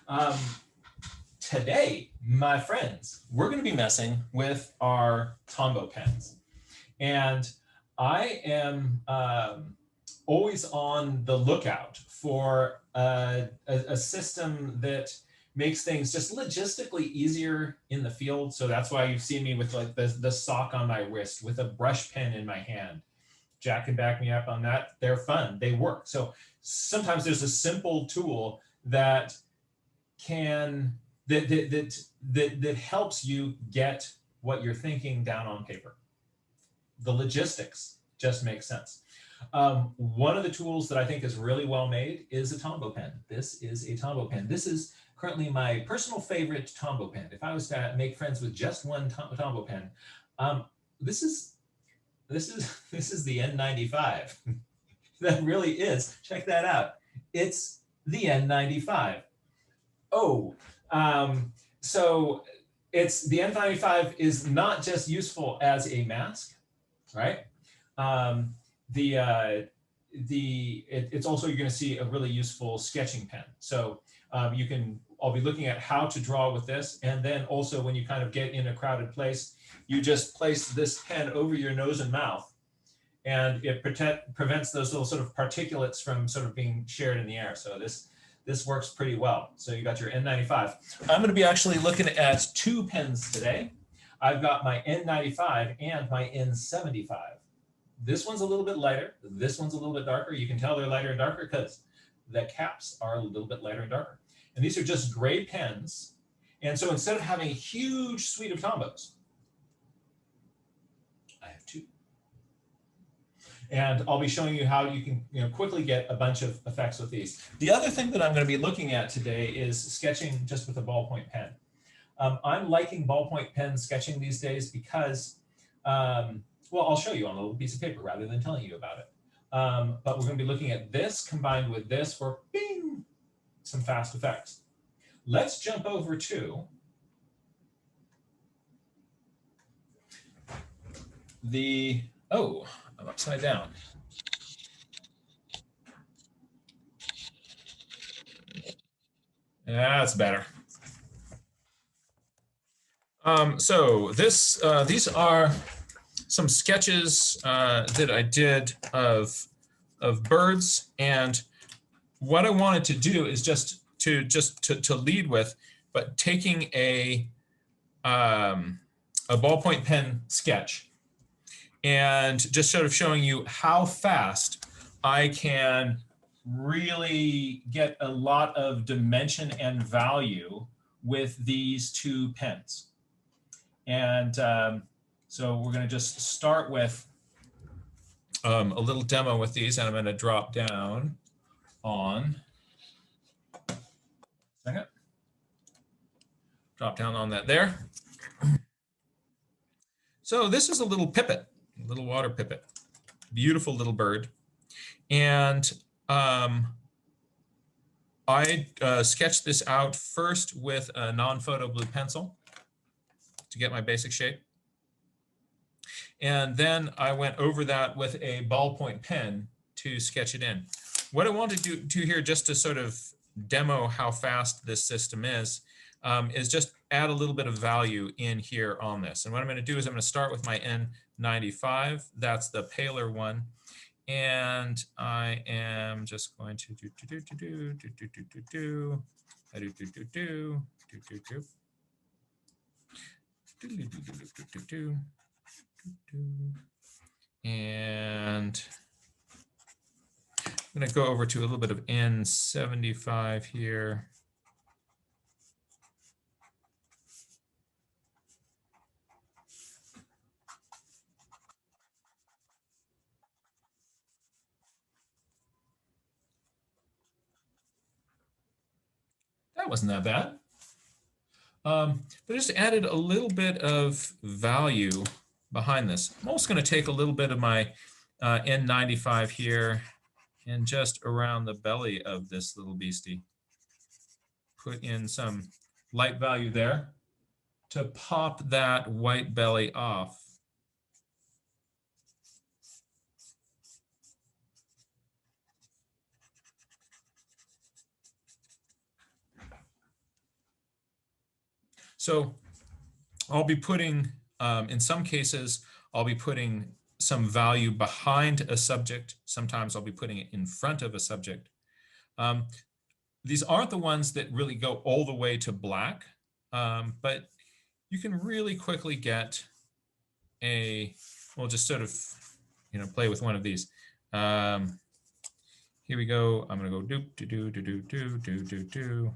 Um, Today, my friends, we're going to be messing with our Tombow pens. And I am always on the lookout for a system that makes things just logistically easier in the field. So that's why you've seen me with like the sock on my wrist with a brush pen in my hand. Jack can back me up on that. They're fun. They work. So sometimes there's a simple tool that can that helps you get what you're thinking down on paper. The logistics just make sense. One of the tools that I think is really well made is a Tombow pen. This is a Tombow pen. This is currently my personal favorite Tombow pen. If I was to make friends with just one Tombow pen, this is the N95. That really is. Check that out. It's the N95. Oh, so it's the N95 is not just useful as a mask, right? It's also, you're going to see a really useful sketching pen. So I'll be looking at how to draw with this, and then also when you kind of get in a crowded place, you just place this pen over your nose and mouth, and it prevents those little sort of particulates from sort of being shared in the air. So this works pretty well. So you got your N95. I'm going to be actually looking at two pens today. I've got my N95 and my N75. This one's a little bit lighter. This one's a little bit darker. You can tell they're lighter and darker because the caps are a little bit lighter and darker. And these are just gray pens. And so instead of having a huge suite of Tombows, I have two. And I'll be showing you how you can quickly get a bunch of effects with these. The other thing that I'm going to be looking at today is sketching just with a ballpoint pen. I'm liking ballpoint pen sketching these days because, well, I'll show you on a little piece of paper rather than telling you about it. But we're going to be looking at this combined with this for bing, some fast effects. Let's jump over to the, oh, I'm upside down. Yeah, that's better. So these are some sketches that I did of birds, and what I wanted to do is just to lead with, but taking a ballpoint pen sketch and just sort of showing you how fast I can really get a lot of dimension and value with these two pens. And so we're going to just start with a little demo with these, and I'm going to drop down on, second, drop down on that there. So this is a little pipit, a little water pipit, beautiful little bird. And I sketched this out first with a non-photo blue pencil to get my basic shape. And then I went over that with a ballpoint pen to sketch it in. What I want to do here, just to sort of demo how fast this system is just add a little bit of value in here on this. And what I'm going to do is I'm going to start with my N95. That's the paler one. And I am just going to and I'm going to go over to a little bit of N75 here. That wasn't that bad. But just added a little bit of value behind this. I'm also going to take a little bit of my N95 here and just around the belly of this little beastie. Put in some light value there to pop that white belly off. So I'll be putting, in some cases, I'll be putting some value behind a subject. Sometimes I'll be putting it in front of a subject. These aren't the ones that really go all the way to black, but you can really quickly get we'll just sort of, play with one of these. Here we go. I'm going to go doop, do, do, do, do, do, do, do, do.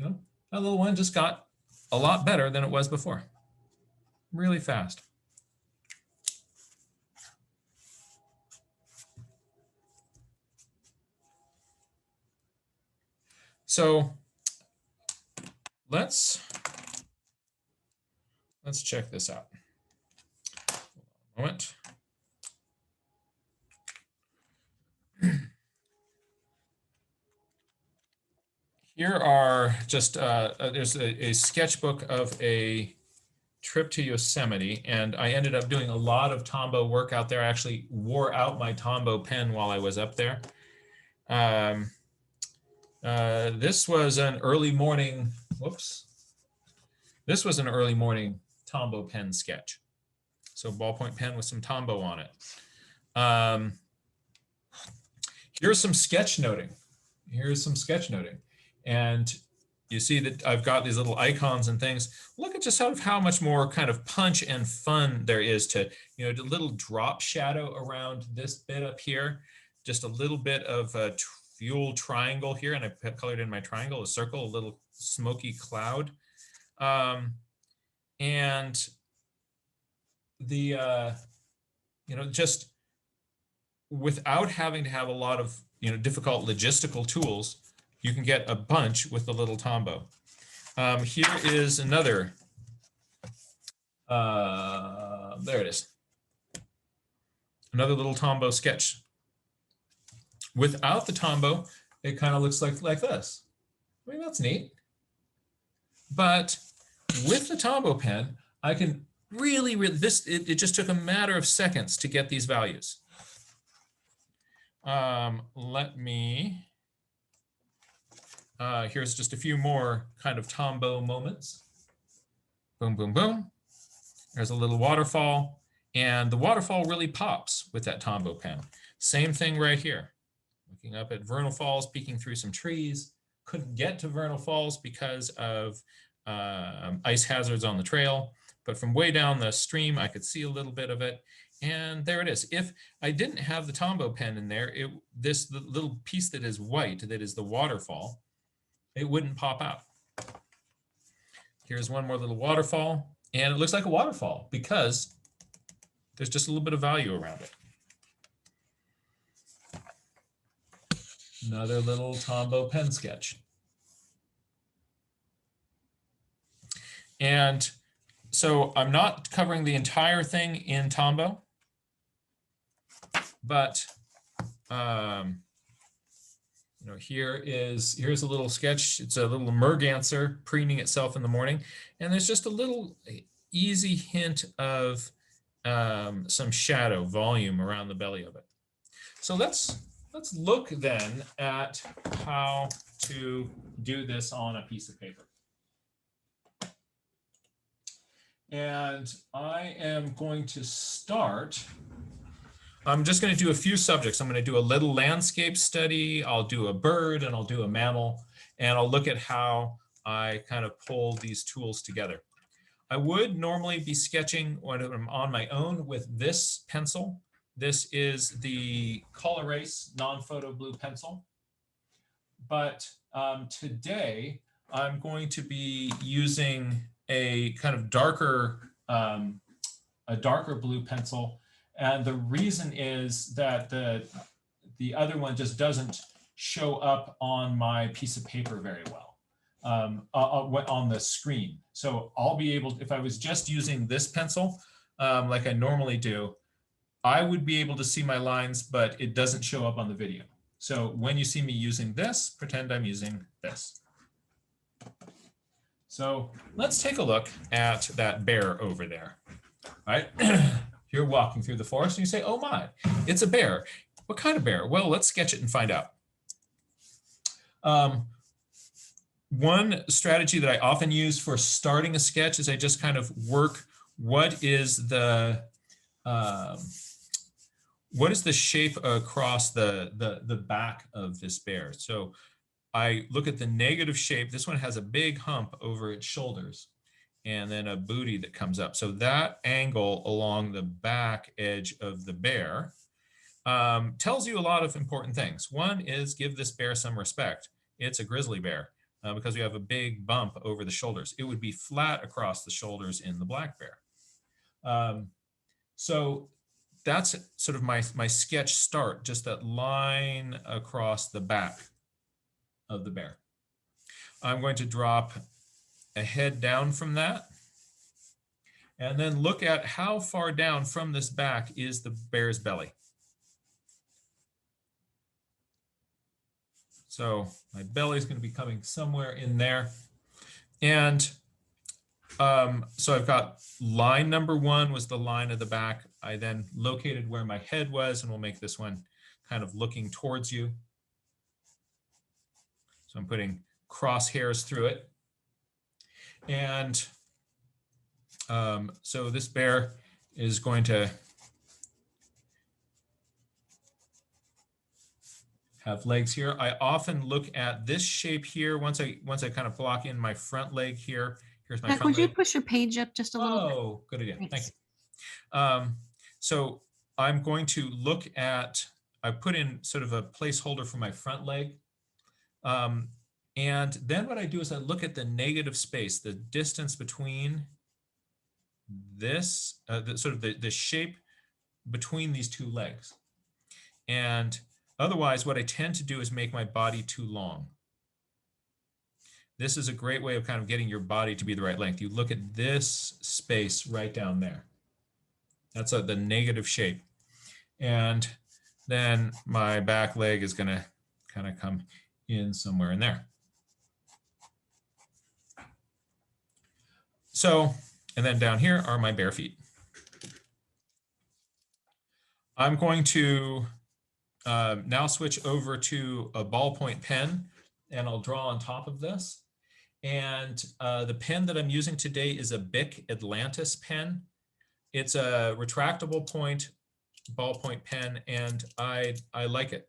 That little one just got a lot better than it was before. Really fast. So let's check this out. Hold on a moment. Here are just, there's a sketchbook of a trip to Yosemite, and I ended up doing a lot of Tombow work out there. I actually wore out my Tombow pen while I was up there. This was an early morning, This was an early morning Tombow pen sketch. So ballpoint pen with some Tombow on it. Here's some sketch noting. And you see that I've got these little icons and things. Look at just how much more kind of punch and fun there is to, a little drop shadow around this bit up here. Just a little bit of a fuel triangle here, and I colored in my triangle, a circle, a little smoky cloud. And the, just without having to have a lot of, difficult logistical tools, you can get a bunch with the little Tombow. Here is another, there it is. Another little Tombow sketch. Without the Tombow, it kind of looks like this. I mean, that's neat. But with the Tombow pen, I can really, it just took a matter of seconds to get these values. Here's just a few more kind of Tombow moments. Boom, boom, boom. There's a little waterfall, and the waterfall really pops with that Tombow pen. Same thing right here. Looking up at Vernal Falls, peeking through some trees. Couldn't get to Vernal Falls because of ice hazards on the trail, but from way down the stream, I could see a little bit of it. And there it is. If I didn't have the Tombow pen in there, this little piece that is white, that is the waterfall, it wouldn't pop out. Here's one more little waterfall, and it looks like a waterfall because there's just a little bit of value around it. Another little Tombow pen sketch. And so I'm not covering the entire thing in Tombow, but here's a little sketch. It's a little merganser preening itself in the morning, and there's just a little easy hint of some shadow volume around the belly of it. So let's look then at how to do this on a piece of paper. And I am going to start. I'm just going to do a few subjects. I'm going to do a little landscape study. I'll do a bird, and I'll do a mammal, and I'll look at how I kind of pull these tools together. I would normally be sketching when I'm on my own with this pencil. This is the Colorless non-photo blue pencil. But today I'm going to be using a kind of darker blue pencil, and the reason is that the other one just doesn't show up on my piece of paper very well on the screen. So I'll be able, if I was just using this pencil like I normally do, I would be able to see my lines, but it doesn't show up on the video. So when you see me using this, pretend I'm using this. So let's take a look at that bear over there. All right, you're walking through the forest and you say, oh my, it's a bear. What kind of bear? Well, let's sketch it and find out. One strategy that I often use for starting a sketch is I just kind of work what is the shape across the back of this bear. So I look at the negative shape. This one has a big hump over its shoulders and then a booty that comes up. So that angle along the back edge of the bear tells you a lot of important things. One is give this bear some respect. It's a grizzly bear because we have a big bump over the shoulders. It would be flat across the shoulders in the black bear. So that's sort of my sketch start, just that line across the back of the bear. I'm going to drop a head down from that and then look at how far down from this back is the bear's belly. So my belly is going to be coming somewhere in there. And so I've got line number 1 was the line of the back. I then located where my head was, and we'll make this one kind of looking towards you. So I'm putting crosshairs through it. And so this bear is going to have legs here. I often look at this shape here. Once I kind of block in my front leg here, here's my Jack, front would you leg. push your page up just a little bit? Oh, good idea. Thanks. Thank you. So I'm going to look at, I put in sort of a placeholder for my front leg. And then what I do is I look at the negative space, the distance between this, the shape between these two legs. And otherwise, what I tend to do is make my body too long. This is a great way of kind of getting your body to be the right length. You look at this space right down there. That's the negative shape. And then my back leg is going to kind of come in somewhere in there. So, and then down here are my bare feet. I'm going to now switch over to a ballpoint pen, and I'll draw on top of this. And the pen that I'm using today is a Bic Atlantis pen. It's a retractable point ballpoint pen, and I like it.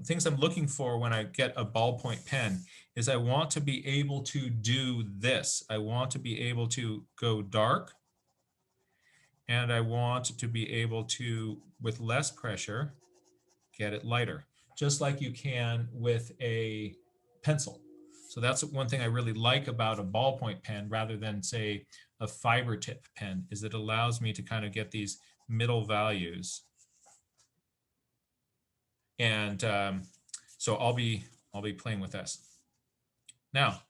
Things I'm looking for when I get a ballpoint pen is I want to be able to do this. I want to be able to go dark, and I want to be able to, with less pressure, get it lighter, just like you can with a pencil. So that's one thing I really like about a ballpoint pen rather than, say, a fiber tip pen, is it allows me to kind of get these middle values. And so I'll be playing with this. Now,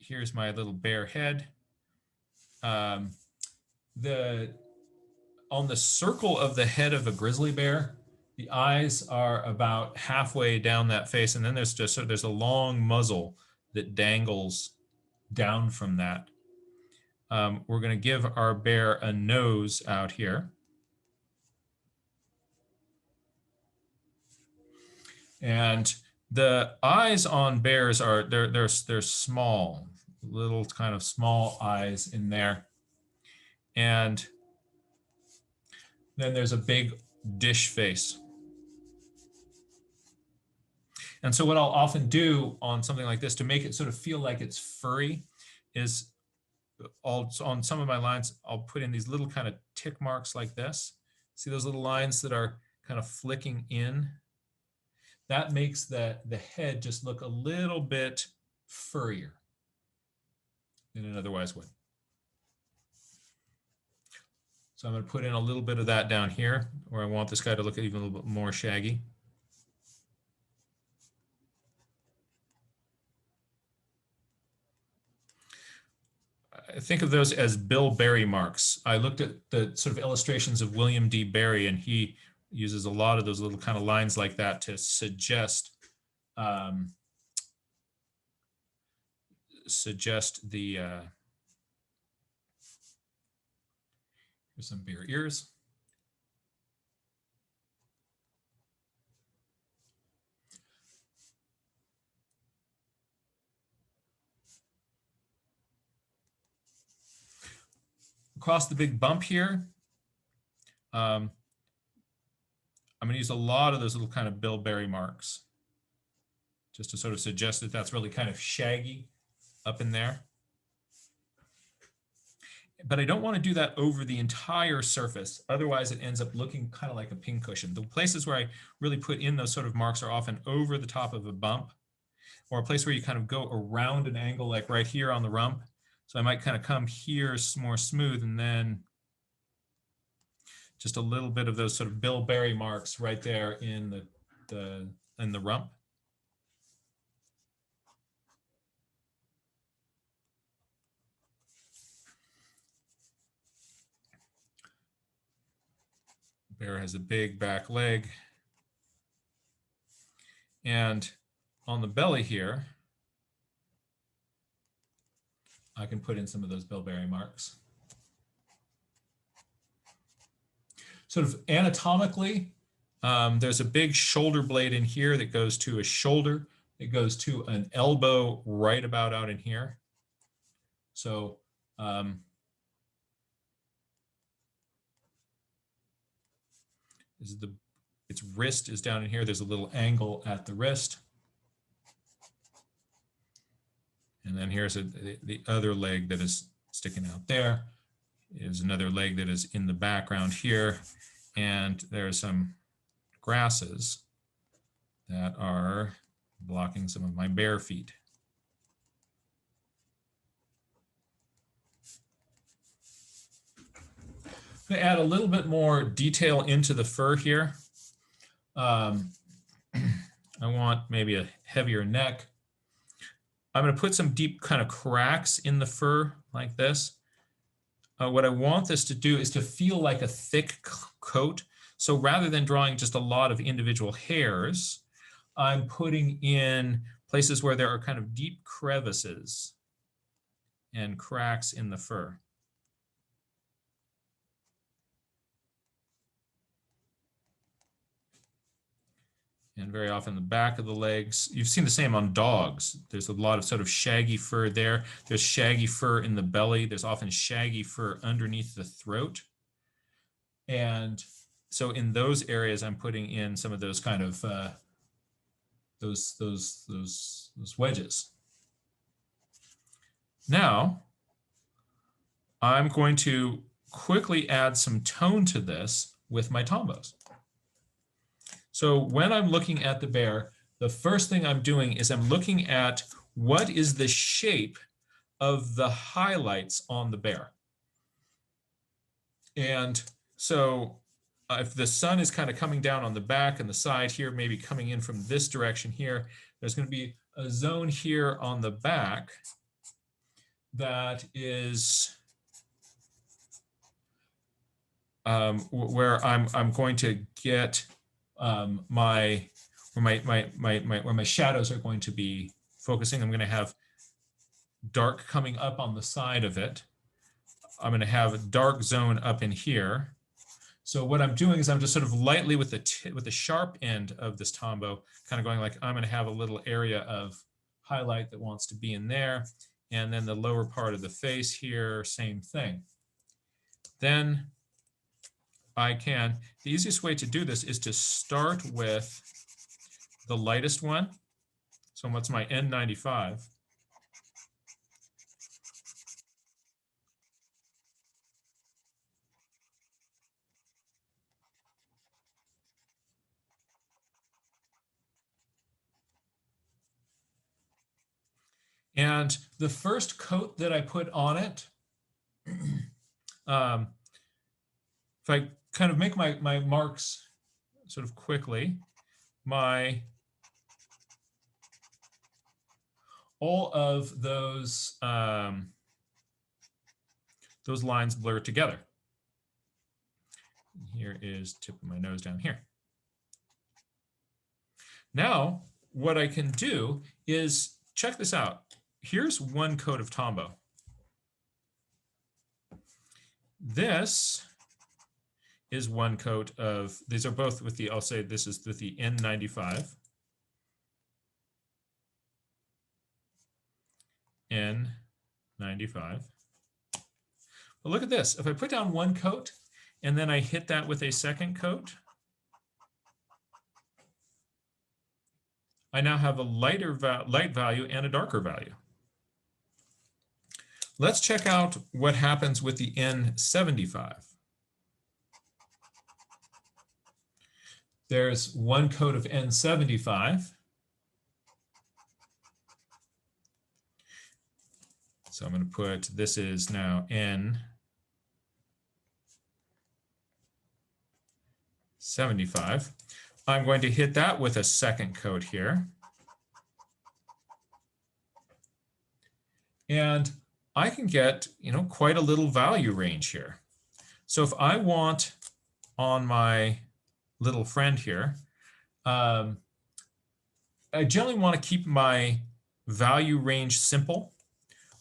here's my little bear head. On the circle of the head of a grizzly bear, the eyes are about halfway down that face, and then there's a long muzzle that dangles down from that. We're going to give our bear a nose out here. And the eyes on bears are they're small, little kind of small eyes in there. And then there's a big dish face. And so what I'll often do on something like this to make it sort of feel like it's furry is on some of my lines, I'll put in these little kind of tick marks like this. See those little lines that are kind of flicking in? That makes the head just look a little bit furrier than it otherwise would. So I'm going to put in a little bit of that down here, where I want this guy to look even a little bit more shaggy. I think of those as Bill Barry marks. I looked at the sort of illustrations of William D. Barry, and he uses a lot of those little kind of lines like that to suggest the here's some bear ears. across the big bump here, I'm going to use a lot of those little kind of bilberry marks just to sort of suggest that that's really kind of shaggy up in there. But I don't want to do that over the entire surface. Otherwise, it ends up looking kind of like a pincushion. The places where I really put in those sort of marks are often over the top of a bump, or a place where you kind of go around an angle, like right here on the rump. So I might kind of come here more smooth, and then just a little bit of those sort of bilberry marks right there in the rump. Bear has a big back leg. And on the belly here, I can put in some of those bilberry marks. Sort of anatomically, there's a big shoulder blade in here that goes to a shoulder. It goes to an elbow right about out in here. So its wrist is down in here. There's a little angle at the wrist. And then here's the other leg that is sticking out there. Is another leg that is in the background here. And there are some grasses that are blocking some of my bare feet. I'm going to add a little bit more detail into the fur here. I want maybe a heavier neck. I'm going to put some deep kind of cracks in the fur like this. What I want this to do is to feel like a thick coat. So rather than drawing just a lot of individual hairs, I'm putting in places where there are kind of deep crevices and cracks in the fur. And very often the back of the legs. You've seen the same on dogs. There's a lot of sort of shaggy fur there. There's shaggy fur in the belly. There's often shaggy fur underneath the throat. And so in those areas, I'm putting in some of those kind of those wedges. Now, I'm going to quickly add some tone to this with my Tombows. So when I'm looking at the bear, the first thing I'm doing is I'm looking at what is the shape of the highlights on the bear. And so if the sun is kind of coming down on the back and the side here, maybe coming in from this direction here, there's going to be a zone here on the back that is where I'm going to get where my shadows are going to be focusing. I'm going to have dark coming up on the side of it. I'm going to have a dark zone up in here. So what I'm doing is I'm just sort of lightly with the sharp end of this Tombow, kind of going like I'm going to have a little area of highlight that wants to be in there. And then the lower part of the face here, same thing. Then the easiest way to do this is to start with the lightest one. So what's my N95? And the first coat that I put on it, if I kind of make my marks sort of quickly, all of those lines blur together. Here is tip of my nose down here. Now, what I can do is check this out. Here's one coat of Tombow. This is one coat of, these are both with the, I'll say this is with the N95. N95. But look at this. If I put down one coat and then I hit that with a second coat, I now have a light value and a darker value. Let's check out what happens with the N75. There's one coat of N75. So I'm going to put, this is now N75. I'm going to hit that with a second coat here. And I can get, quite a little value range here. So if I want on my little friend here, I generally want to keep my value range simple.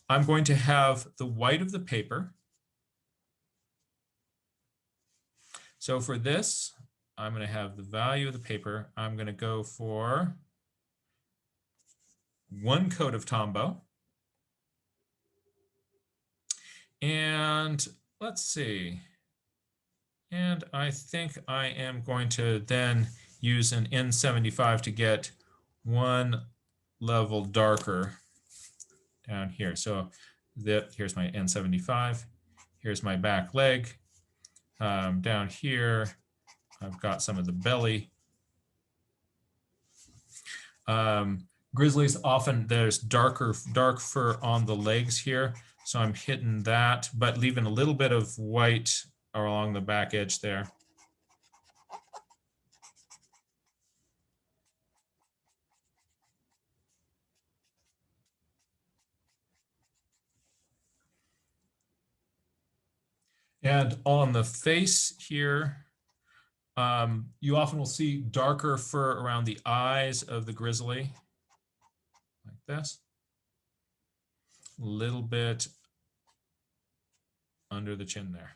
I'm going to have the white of the paper. So for this, I'm going to have the value of the paper. I'm going to go for one coat of Tombow. And let's see. And I think I am going to then use an N75 to get one level darker down here. So here's my N75. Here's my back leg. Down here, I've got some of the belly. Grizzlies, often there's dark fur on the legs here. So I'm hitting that, but leaving a little bit of white along the back edge there. And on the face here, you often will see darker fur around the eyes of the grizzly, like this. A little bit under the chin there.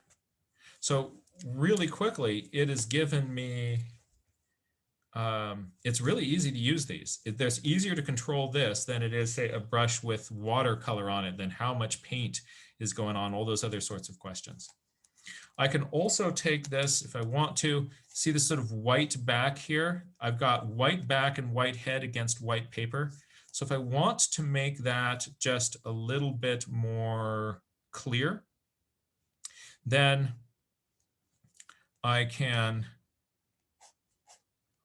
So really quickly, it has given me, it's really easy to use these. There's easier to control this than it is, say, a brush with watercolor on it, than how much paint is going on, all those other sorts of questions. I can also take this, if I want to, see this sort of white back here. I've got white back and white head against white paper. So if I want to make that just a little bit more clear, then I can,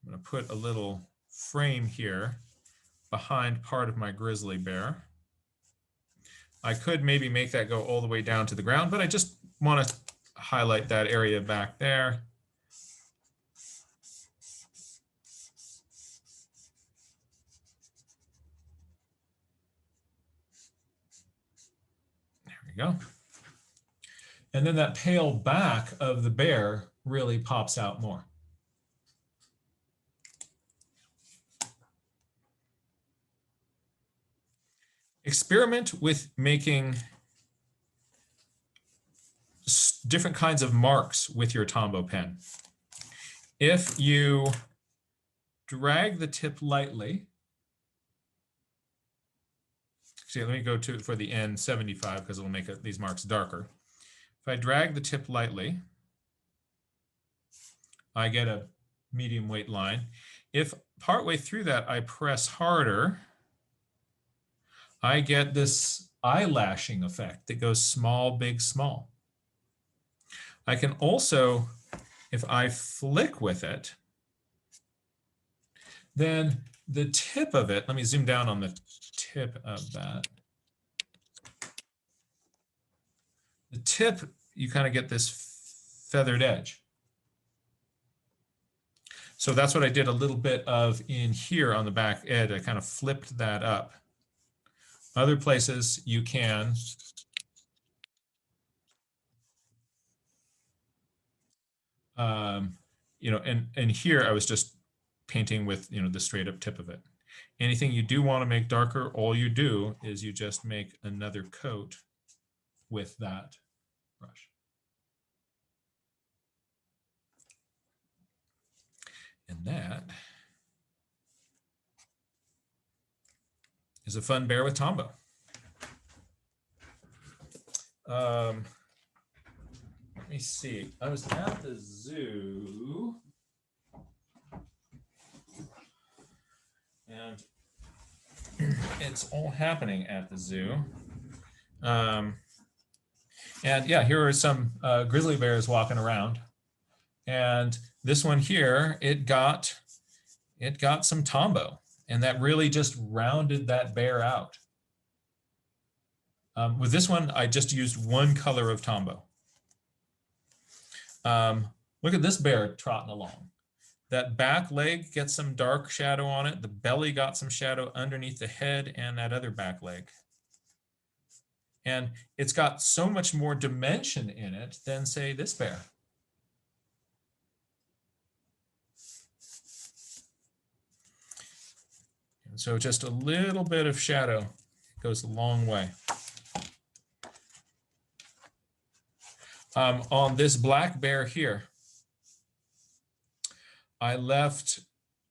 I'm going to put a little frame here behind part of my grizzly bear. I could maybe make that go all the way down to the ground, but I just want to highlight that area back there. There we go. And then that pale back of the bear really pops out more. Experiment with making different kinds of marks with your Tombow pen. If you drag the tip lightly, see, let me go to for the N75 because it will make these marks darker. If I drag the tip lightly, I get a medium weight line. If partway through that I press harder, I get this eyelashing effect that goes small, big, small. I can also, if I flick with it, then the tip of it, let me zoom down on the tip of that. The tip, you kind of get this feathered edge. So that's what I did a little bit of in here on the back edge. I kind of flipped that up. Other places you can and here I was just painting with, the straight up tip of it. Anything you do want to make darker, all you do is you just make another coat with that brush. And that is a fun bear with Tombow. me see. I was at the zoo. And it's all happening at the zoo. And yeah, here are some grizzly bears walking around. And this one here, it got some Tombow, and that really just rounded that bear out. With this one, I just used one color of Tombow. Look at this bear trotting along. That back leg gets some dark shadow on it. The belly got some shadow underneath the head and that other back leg. And it's got so much more dimension in it than, say, this bear. And so just a little bit of shadow goes a long way. On this black bear here, I left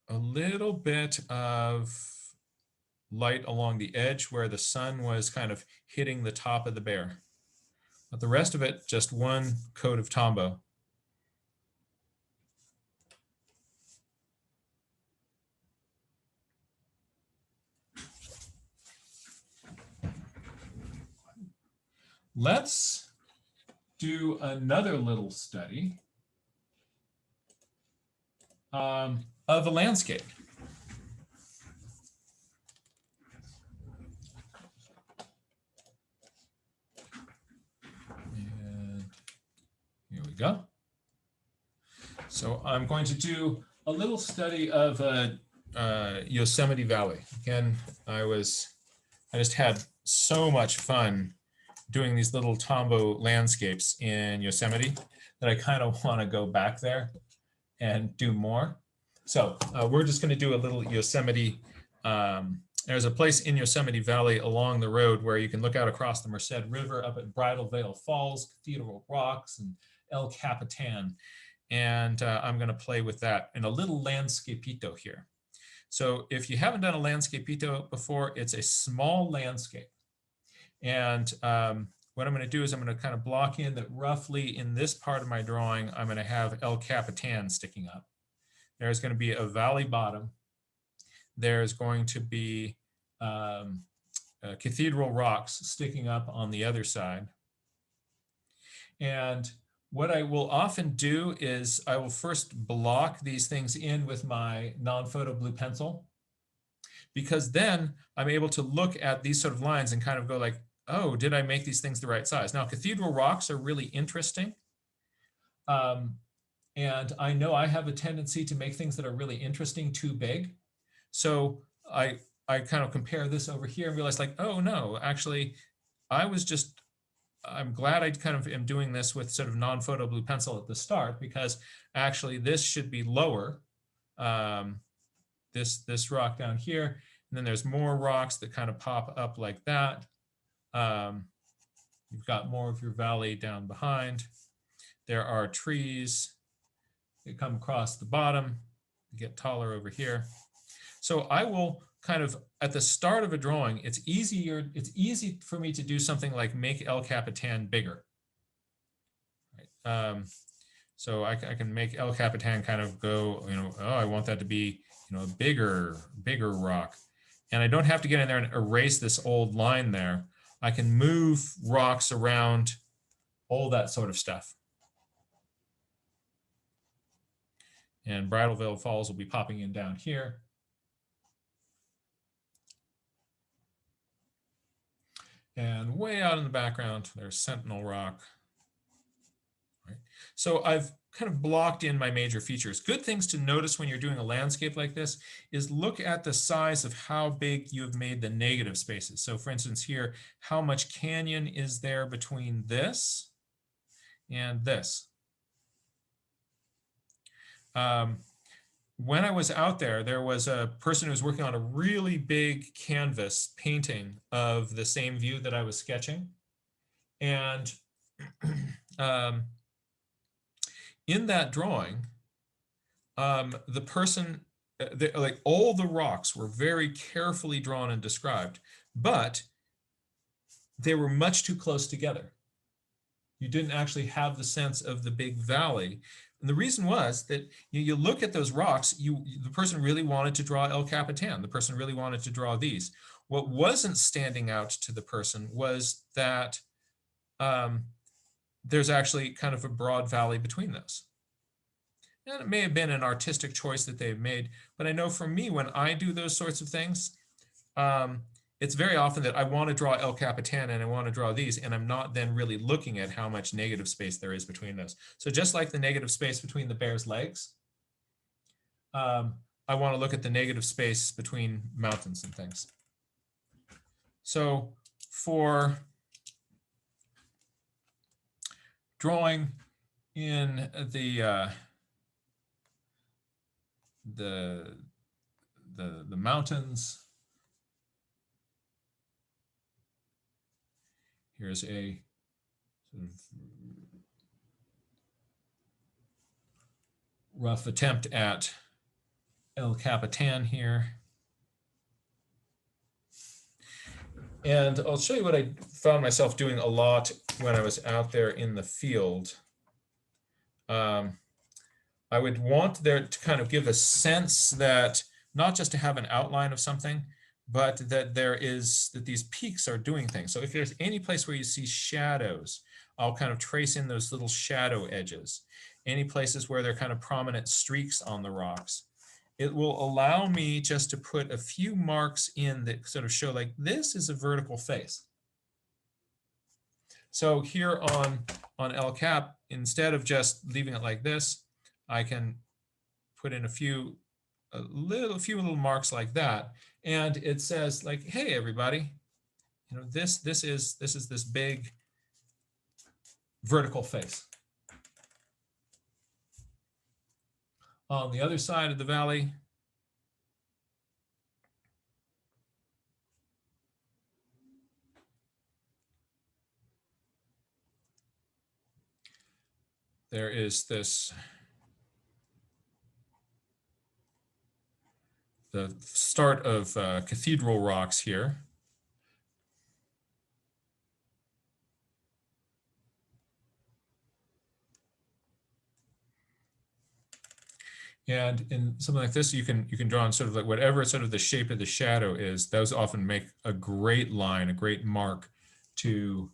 a little bit of light along the edge where the sun was kind of hitting the top of the bear. But the rest of it, just one coat of Tombow. Let's do another little study of a landscape. And here we go. So I'm going to do a little study of Yosemite Valley. Again, I just had so much fun doing these little Tombow landscapes in Yosemite that I kind of want to go back there and do more. So we're just going to do a little Yosemite. There's a place in Yosemite Valley along the road where you can look out across the Merced River up at Bridal Veil Falls, Cathedral Rocks, and El Capitan. And I'm going to play with that in a little landscapito here. So if you haven't done a landscapito before, it's a small landscape. And what I'm going to do is I'm going to kind of block in that roughly in this part of my drawing, I'm going to have El Capitan sticking up. There's going to be a valley bottom. There's going to be cathedral rocks sticking up on the other side. And what I will often do is I will first block these things in with my non-photo blue pencil, because then I'm able to look at these sort of lines and kind of go like, oh, did I make these things the right size? Now, cathedral rocks are really interesting. And I know I have a tendency to make things that are really interesting too big. So I kind of compare this over here and realize like, oh no, actually, I'm glad I kind of am doing this with sort of non-photo blue pencil at the start, because actually this should be lower, this rock down here. And then there's more rocks that kind of pop up like that. You've got more of your valley down behind. There are trees that come across the bottom, get taller over here. So I will kind of, at the start of a drawing, it's easy for me to do something like make El Capitan bigger. Right? So I can make El Capitan kind of go, oh, I want that to be, a bigger rock. And I don't have to get in there and erase this old line there. I can move rocks around, all that sort of stuff. And Bridal Veil Falls will be popping in down here. And way out in the background, there's Sentinel Rock. Right. So I've kind of blocked in my major features. Good things to notice when you're doing a landscape like this is look at the size of how big you've made the negative spaces. So for instance here, how much canyon is there between this and this? When I was out there, there was a person who was working on a really big canvas painting of the same view that I was sketching. And in that drawing, the person, like all the rocks were very carefully drawn and described, but they were much too close together. You didn't actually have the sense of the big valley. And the reason was that you look at those rocks, the person really wanted to draw El Capitan. The person really wanted to draw these. What wasn't standing out to the person was that there's actually kind of a broad valley between those. And it may have been an artistic choice that they've made, but I know for me, when I do those sorts of things, it's very often that I want to draw El Capitan and I want to draw these, and I'm not then really looking at how much negative space there is between those. So just like the negative space between the bear's legs, I want to look at the negative space between mountains and things. So for drawing in the mountains, here's a sort of rough attempt at El Capitan here. And I'll show you what I found myself doing a lot when I was out there in the field. I would want there to kind of give a sense that not just to have an outline of something, but that that these peaks are doing things. So if there's any place where you see shadows, I'll kind of trace in those little shadow edges. Any places where there are kind of prominent streaks on the rocks. It will allow me just to put a few marks in that sort of show like this is a vertical face. So here on El Cap, instead of just leaving it like this, I can put in a few little marks like that, and it says like, hey everybody, you know, this is this big vertical face. On the other side of the valley, there is the start of cathedral rocks here. And in something like this, you can draw on sort of like whatever sort of the shape of the shadow is. Those often make a great line, a great mark to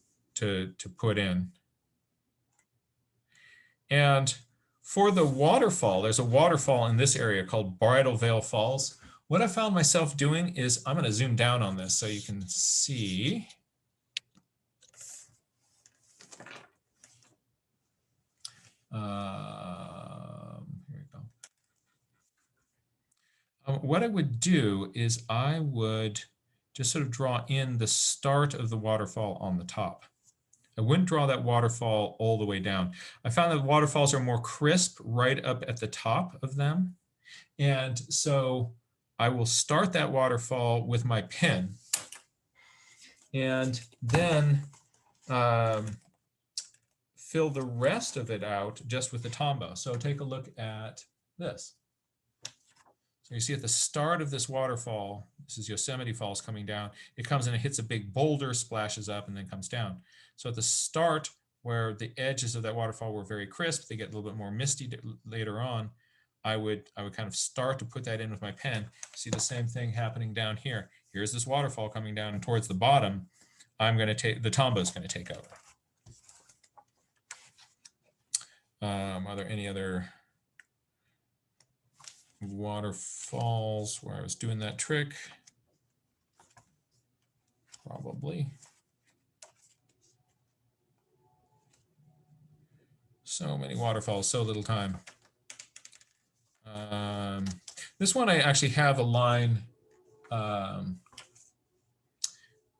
put in. And for the waterfall, there's a waterfall in this area called Bridal Veil Falls. What I found myself doing is, I'm going to zoom down on this so you can see. Here we go. What I would do is I would just sort of draw in the start of the waterfall on the top. I wouldn't draw that waterfall all the way down. I found that waterfalls are more crisp right up at the top of them. And so I will start that waterfall with my pen and then fill the rest of it out just with the Tombow. So take a look at this. So you see at the start of this waterfall, this is Yosemite Falls coming down, it comes and it hits a big boulder, splashes up, and then comes down. So at the start, where the edges of that waterfall were very crisp, they get a little bit more misty later on, I would kind of start to put that in with my pen. See the same thing happening down here. Here's this waterfall coming down, and towards the bottom, I'm going to take, the Tombow is going to take over. Are there any other waterfalls where I was doing that trick? Probably. So many waterfalls, so little time. This one I actually have a line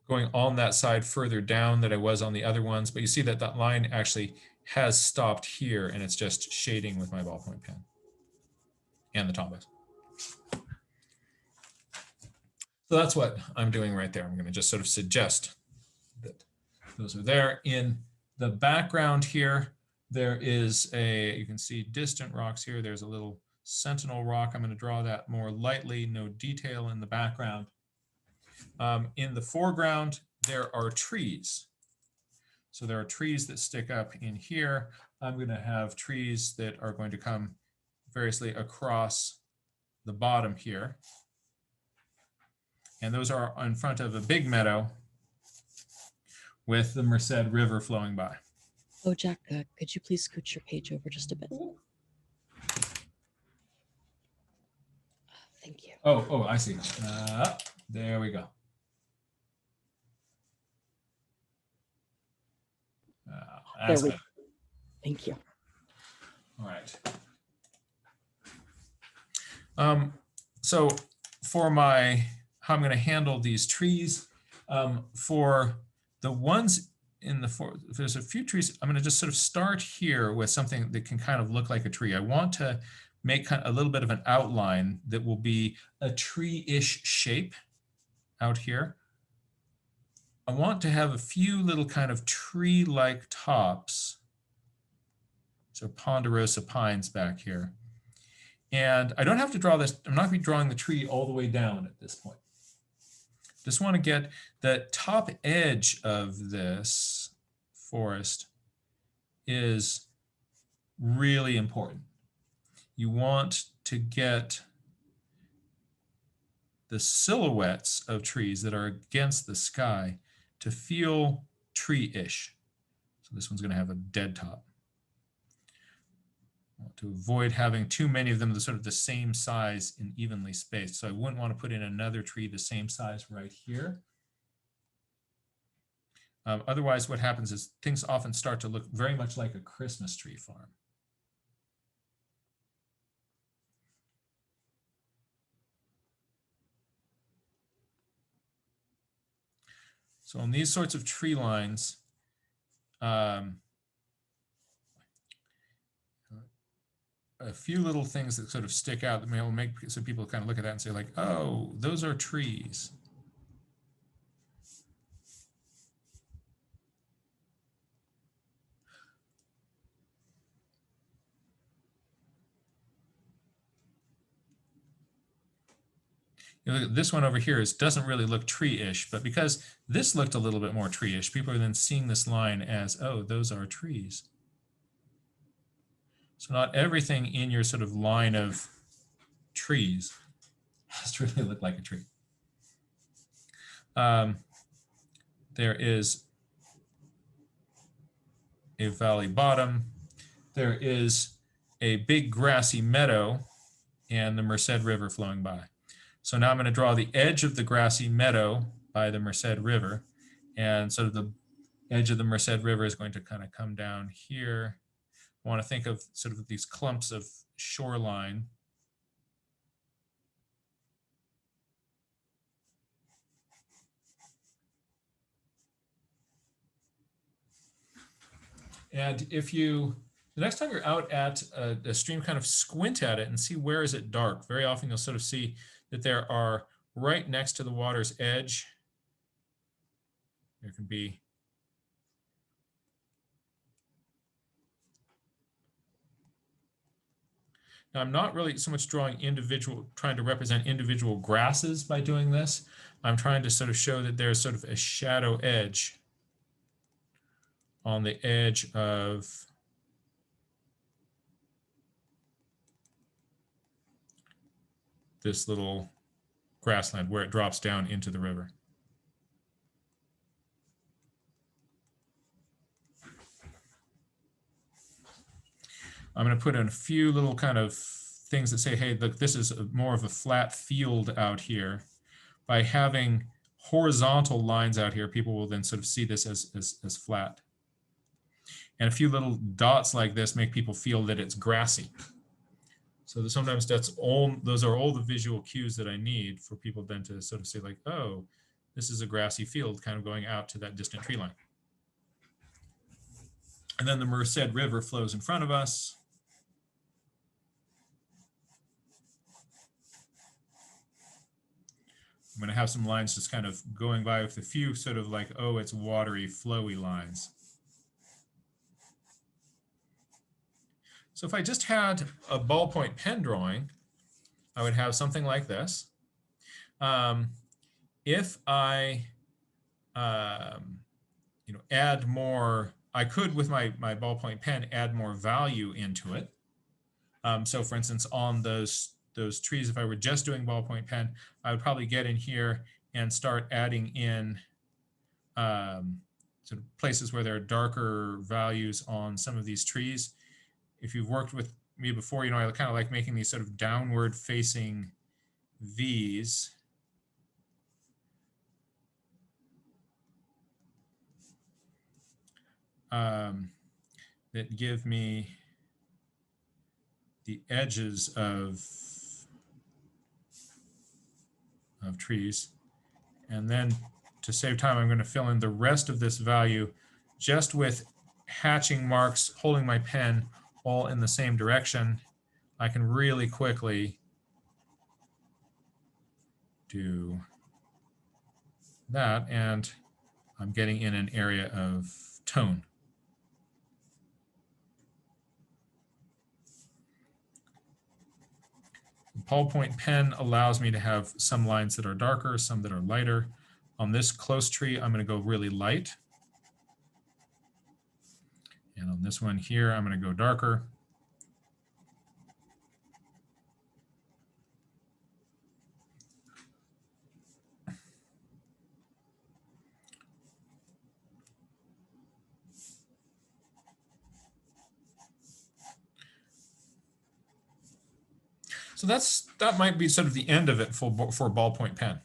going on that side further down that I was on the other ones, but you see that that line actually has stopped here, and it's just shading with my ballpoint pen and the Tombow. So that's what I'm doing right there. I'm going to just sort of suggest that those are there. In the background here, there is you can see distant rocks here. There's a little sentinel rock. I'm going to draw that more lightly, no detail in the background. In the foreground, there are trees. So there are trees that stick up in here. I'm going to have trees that are going to come variously across the bottom here. And those are in front of a big meadow with the Merced River flowing by. Oh, Jack, could you please scoot your page over just a bit? Thank you. Oh, I see. There we go. That's better. Thank you. All right. So for how I'm going to handle these trees, for the ones in the forest, if there's a few trees, I'm going to just sort of start here with something that can kind of look like a tree. I want to make kind of a little bit of an outline that will be a tree-ish shape out here. I want to have a few little kind of tree-like tops. So ponderosa pines back here. And I don't have to draw this. I'm not going to be drawing the tree all the way down at this point. Just want to get the top edge of this forest is really important. You want to get the silhouettes of trees that are against the sky to feel tree-ish. So this one's going to have a dead top. To avoid having too many of them sort of the same size and evenly spaced. So I wouldn't want to put in another tree the same size right here. Otherwise, what happens is things often start to look very much like a Christmas tree farm. So on these sorts of tree lines, a few little things that sort of stick out that will make so people kind of look at that and say like, oh, those are trees. You look at this one over here, doesn't really look tree-ish, but because this looked a little bit more tree-ish, people are then seeing this line as, oh, those are trees. So not everything in your sort of line of trees has to really look like a tree. There is a valley bottom. There is a big grassy meadow and the Merced River flowing by. So now I'm going to draw the edge of the grassy meadow by the Merced River. And sort of the edge of the Merced River is going to kind of come down here. I want to think of sort of these clumps of shoreline. And if you, the next time you're out at a stream, kind of squint at it and see where is it dark. Very often you'll sort of see that there are right next to the water's edge, there can be now, I'm not really so much trying to represent individual grasses by doing this. I'm trying to sort of show that there's sort of a shadow edge on the edge of this little grassland where it drops down into the river. I'm going to put in a few little kind of things that say, hey, look, this is more of a flat field out here. By having horizontal lines out here, people will then sort of see this as flat. And a few little dots like this make people feel that it's grassy. So sometimes those are all the visual cues that I need for people then to sort of say like, oh, this is a grassy field kind of going out to that distant tree line. And then the Merced River flows in front of us. I'm going to have some lines just kind of going by with a few sort of like, oh, it's watery, flowy lines. So if I just had a ballpoint pen drawing, I would have something like this. If I add more. I could, with my ballpoint pen, add more value into it. So for instance, on those trees, if I were just doing ballpoint pen, I would probably get in here and start adding in sort of places where there are darker values on some of these trees. If you've worked with me before, I kind of like making these sort of downward facing V's. That give me the edges of trees. And then to save time, I'm going to fill in the rest of this value just with hatching marks, holding my pen all in the same direction. I can really quickly do that, and I'm getting in an area of tone. The ballpoint pen allows me to have some lines that are darker, some that are lighter. On this close tree, I'm going to go really light. And on this one here, I'm going to go darker. So that might be sort of the end of it for ballpoint pen.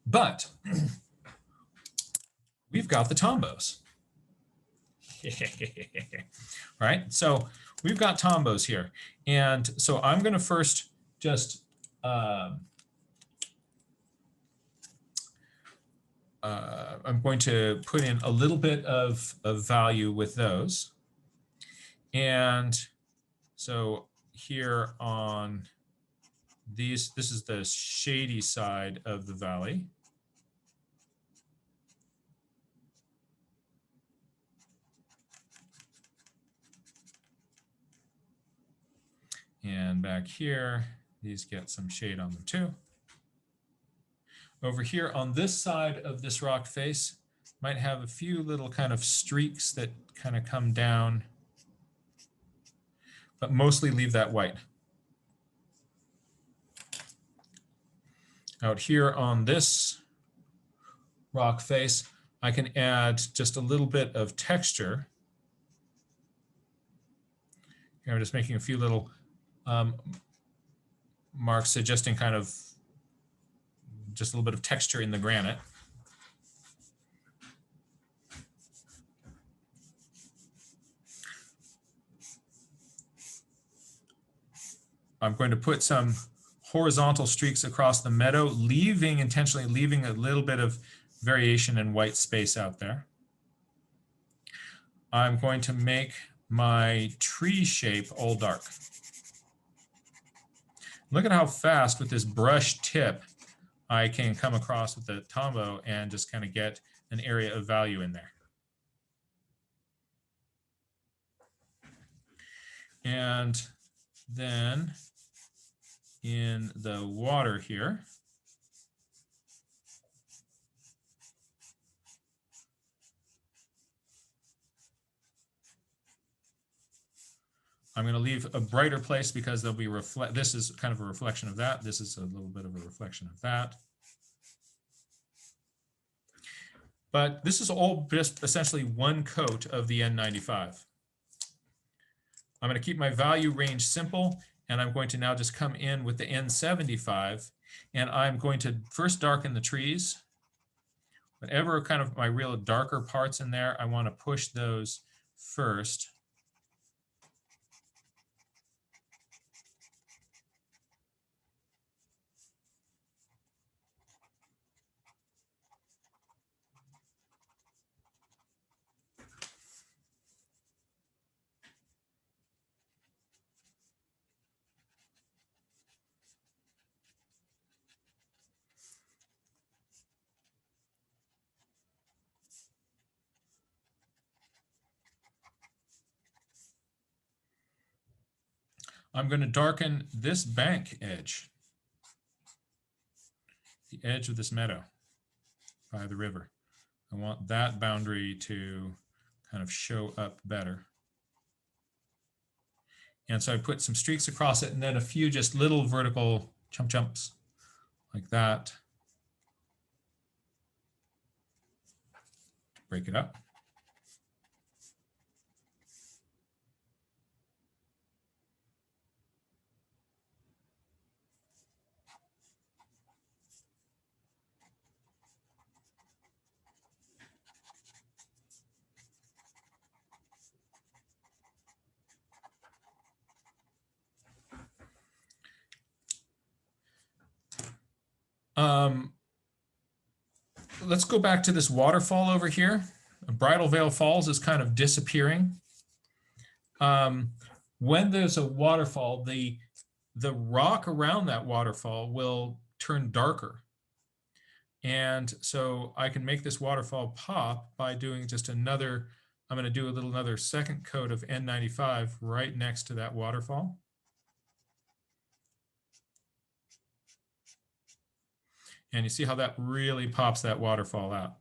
But we've got the Tombows. Right? So we've got Tombows here. And so I'm going to first just I'm going to put in a little bit of value with those. And so here on these, this is the shady side of the valley. And back here, these get some shade on them too. Over here on this side of this rock face, might have a few little kind of streaks that kind of come down, but mostly leave that white. Out here on this rock face, I can add just a little bit of texture. Here I'm just making a few little marks suggesting kind of just a little bit of texture in the granite. I'm going to put some horizontal streaks across the meadow, intentionally leaving a little bit of variation and white space out there. I'm going to make my tree shape all dark. Look at how fast with this brush tip I can come across with the Tombow and just kind of get an area of value in there. And then in the water here, I'm going to leave a brighter place because there'll be this is kind of a reflection of that. This is a little bit of a reflection of that. But this is all just essentially one coat of the N95. I'm going to keep my value range simple, and I'm going to now just come in with the N75, and I'm going to first darken the trees. Whatever kind of my real darker parts in there, I want to push those first. I'm going to darken this bank edge, the edge of this meadow by the river. I want that boundary to kind of show up better. And so I put some streaks across it and then a few just little vertical jumps like that. Break it up. Let's go back to this waterfall over here. Bridal Veil Falls is kind of disappearing. When there's a waterfall, the rock around that waterfall will turn darker. And so I can make this waterfall pop by doing just another, I'm going to do another second coat of N95 right next to that waterfall. And you see how that really pops that waterfall out.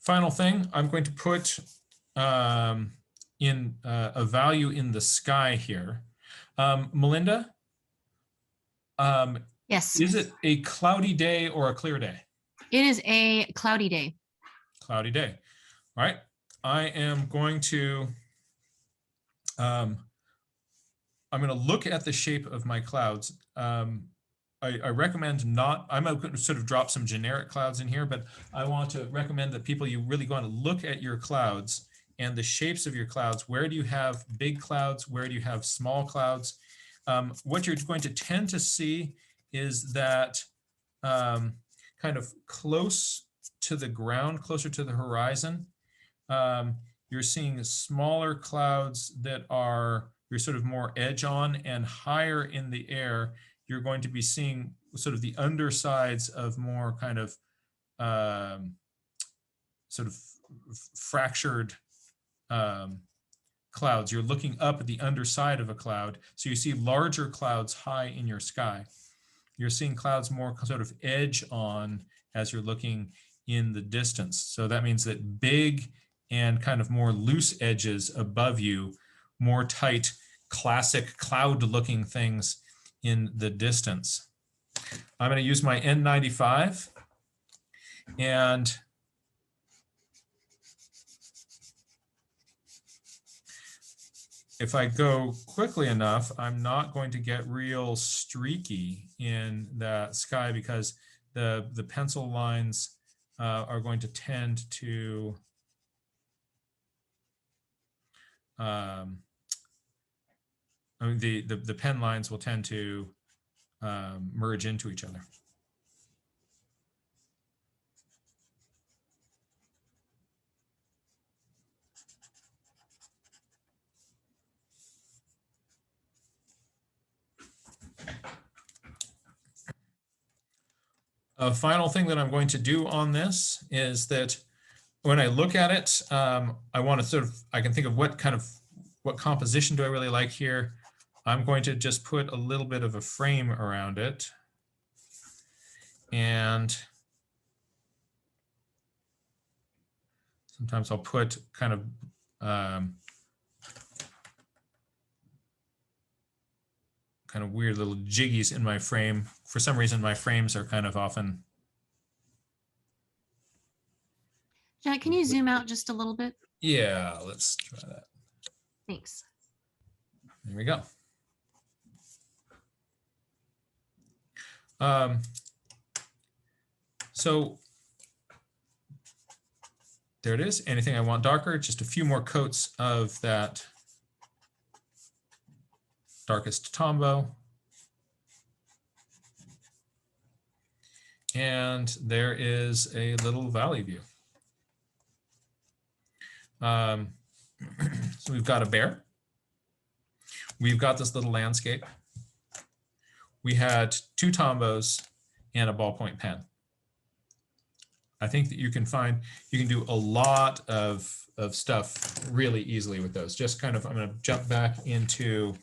Final thing, I'm going to put in a value in the sky here. Melinda? Yes. Is it a cloudy day or a clear day? It is a cloudy day. Cloudy day. All right. I am going to I'm going to look at the shape of my clouds. I recommend not, I'm going to sort of drop some generic clouds in here, but I want to recommend that people, you really want to look at your clouds and the shapes of your clouds. Where do you have big clouds? Where do you have small clouds? What you're going to tend to see is that kind of close to the ground, closer to the horizon, you're seeing smaller clouds that are, you're sort of more edge on, and higher in the air, you're going to be seeing sort of the undersides of more kind of sort of fractured clouds. You're looking up at the underside of a cloud. So you see larger clouds high in your sky. You're seeing clouds more sort of edge on as you're looking in the distance. So that means that big and kind of more loose edges above you, more tight, classic cloud-looking things in the distance. I'm going to use my N95, and if I go quickly enough, I'm not going to get real streaky in that sky because the pencil lines are going to tend to I mean, the pen lines will tend to merge into each other. A final thing that I'm going to do on this is that when I look at it, I want to sort of, I can think of what composition do I really like here. I'm going to just put a little bit of a frame around it. And sometimes I'll put kind of weird little jiggies in my frame. For some reason, my frames are kind of often. Jack, can you zoom out just a little bit? Yeah, let's try that. Thanks. There we go. So there it is. Anything I want darker, just a few more coats of that darkest Tombow. And there is a little valley view. So we've got a bear. We've got this little landscape. We had 2 Tombows and a ballpoint pen. I think that you can do a lot of stuff really easily with those. Just kind of, I'm going to jump back into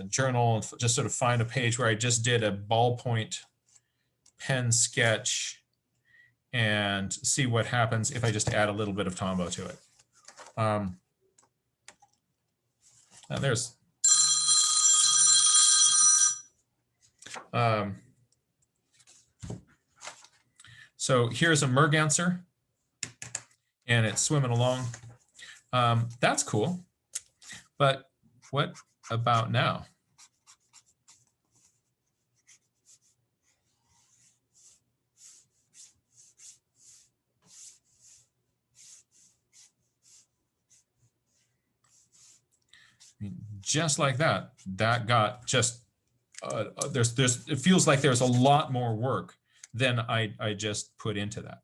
journal and just sort of find a page where I just did a ballpoint pen sketch and see what happens if I just add a little bit of Tombow to it. Now there's so here's a merganser and it's swimming along. That's cool, but what about now? I mean, just like that, that got just, it feels like there's a lot more work than I just put into that.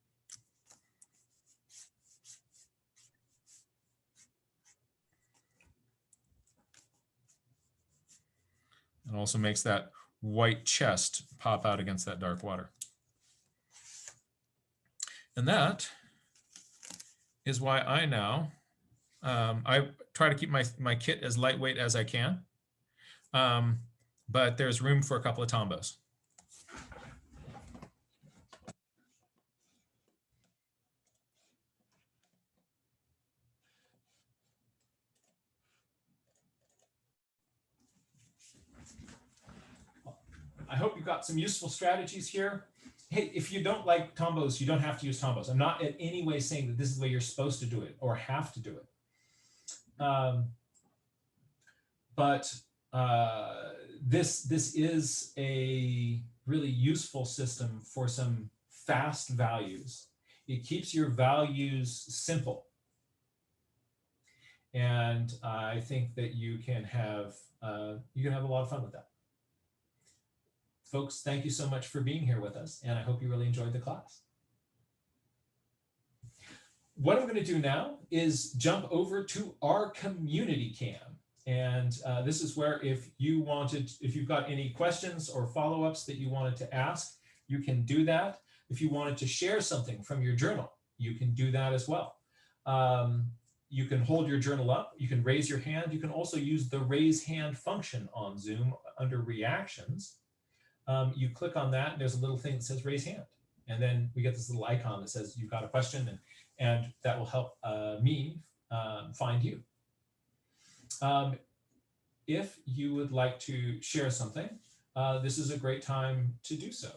It also makes that white chest pop out against that dark water. And that is why I now, I try to keep my kit as lightweight as I can, but there's room for a couple of Tombows. I hope you got some useful strategies here. Hey, if you don't like Tombows, you don't have to use Tombows. I'm not in any way saying that this is the way you're supposed to do it or have to do it. This is a really useful system for some fast values. It keeps your values simple. And I think that you can have a lot of fun with that. Folks, thank you so much for being here with us, and I hope you really enjoyed the class. What I'm going to do now is jump over to our community cam. And this is where if you've got any questions or follow-ups that you wanted to ask, you can do that. If you wanted to share something from your journal, you can do that as well. You can hold your journal up, you can raise your hand. You can also use the raise hand function on Zoom under reactions. You click on that and there's a little thing that says raise hand. And then we get this little icon that says you've got a question, and that will help me find you. If you would like to share something, this is a great time to do so.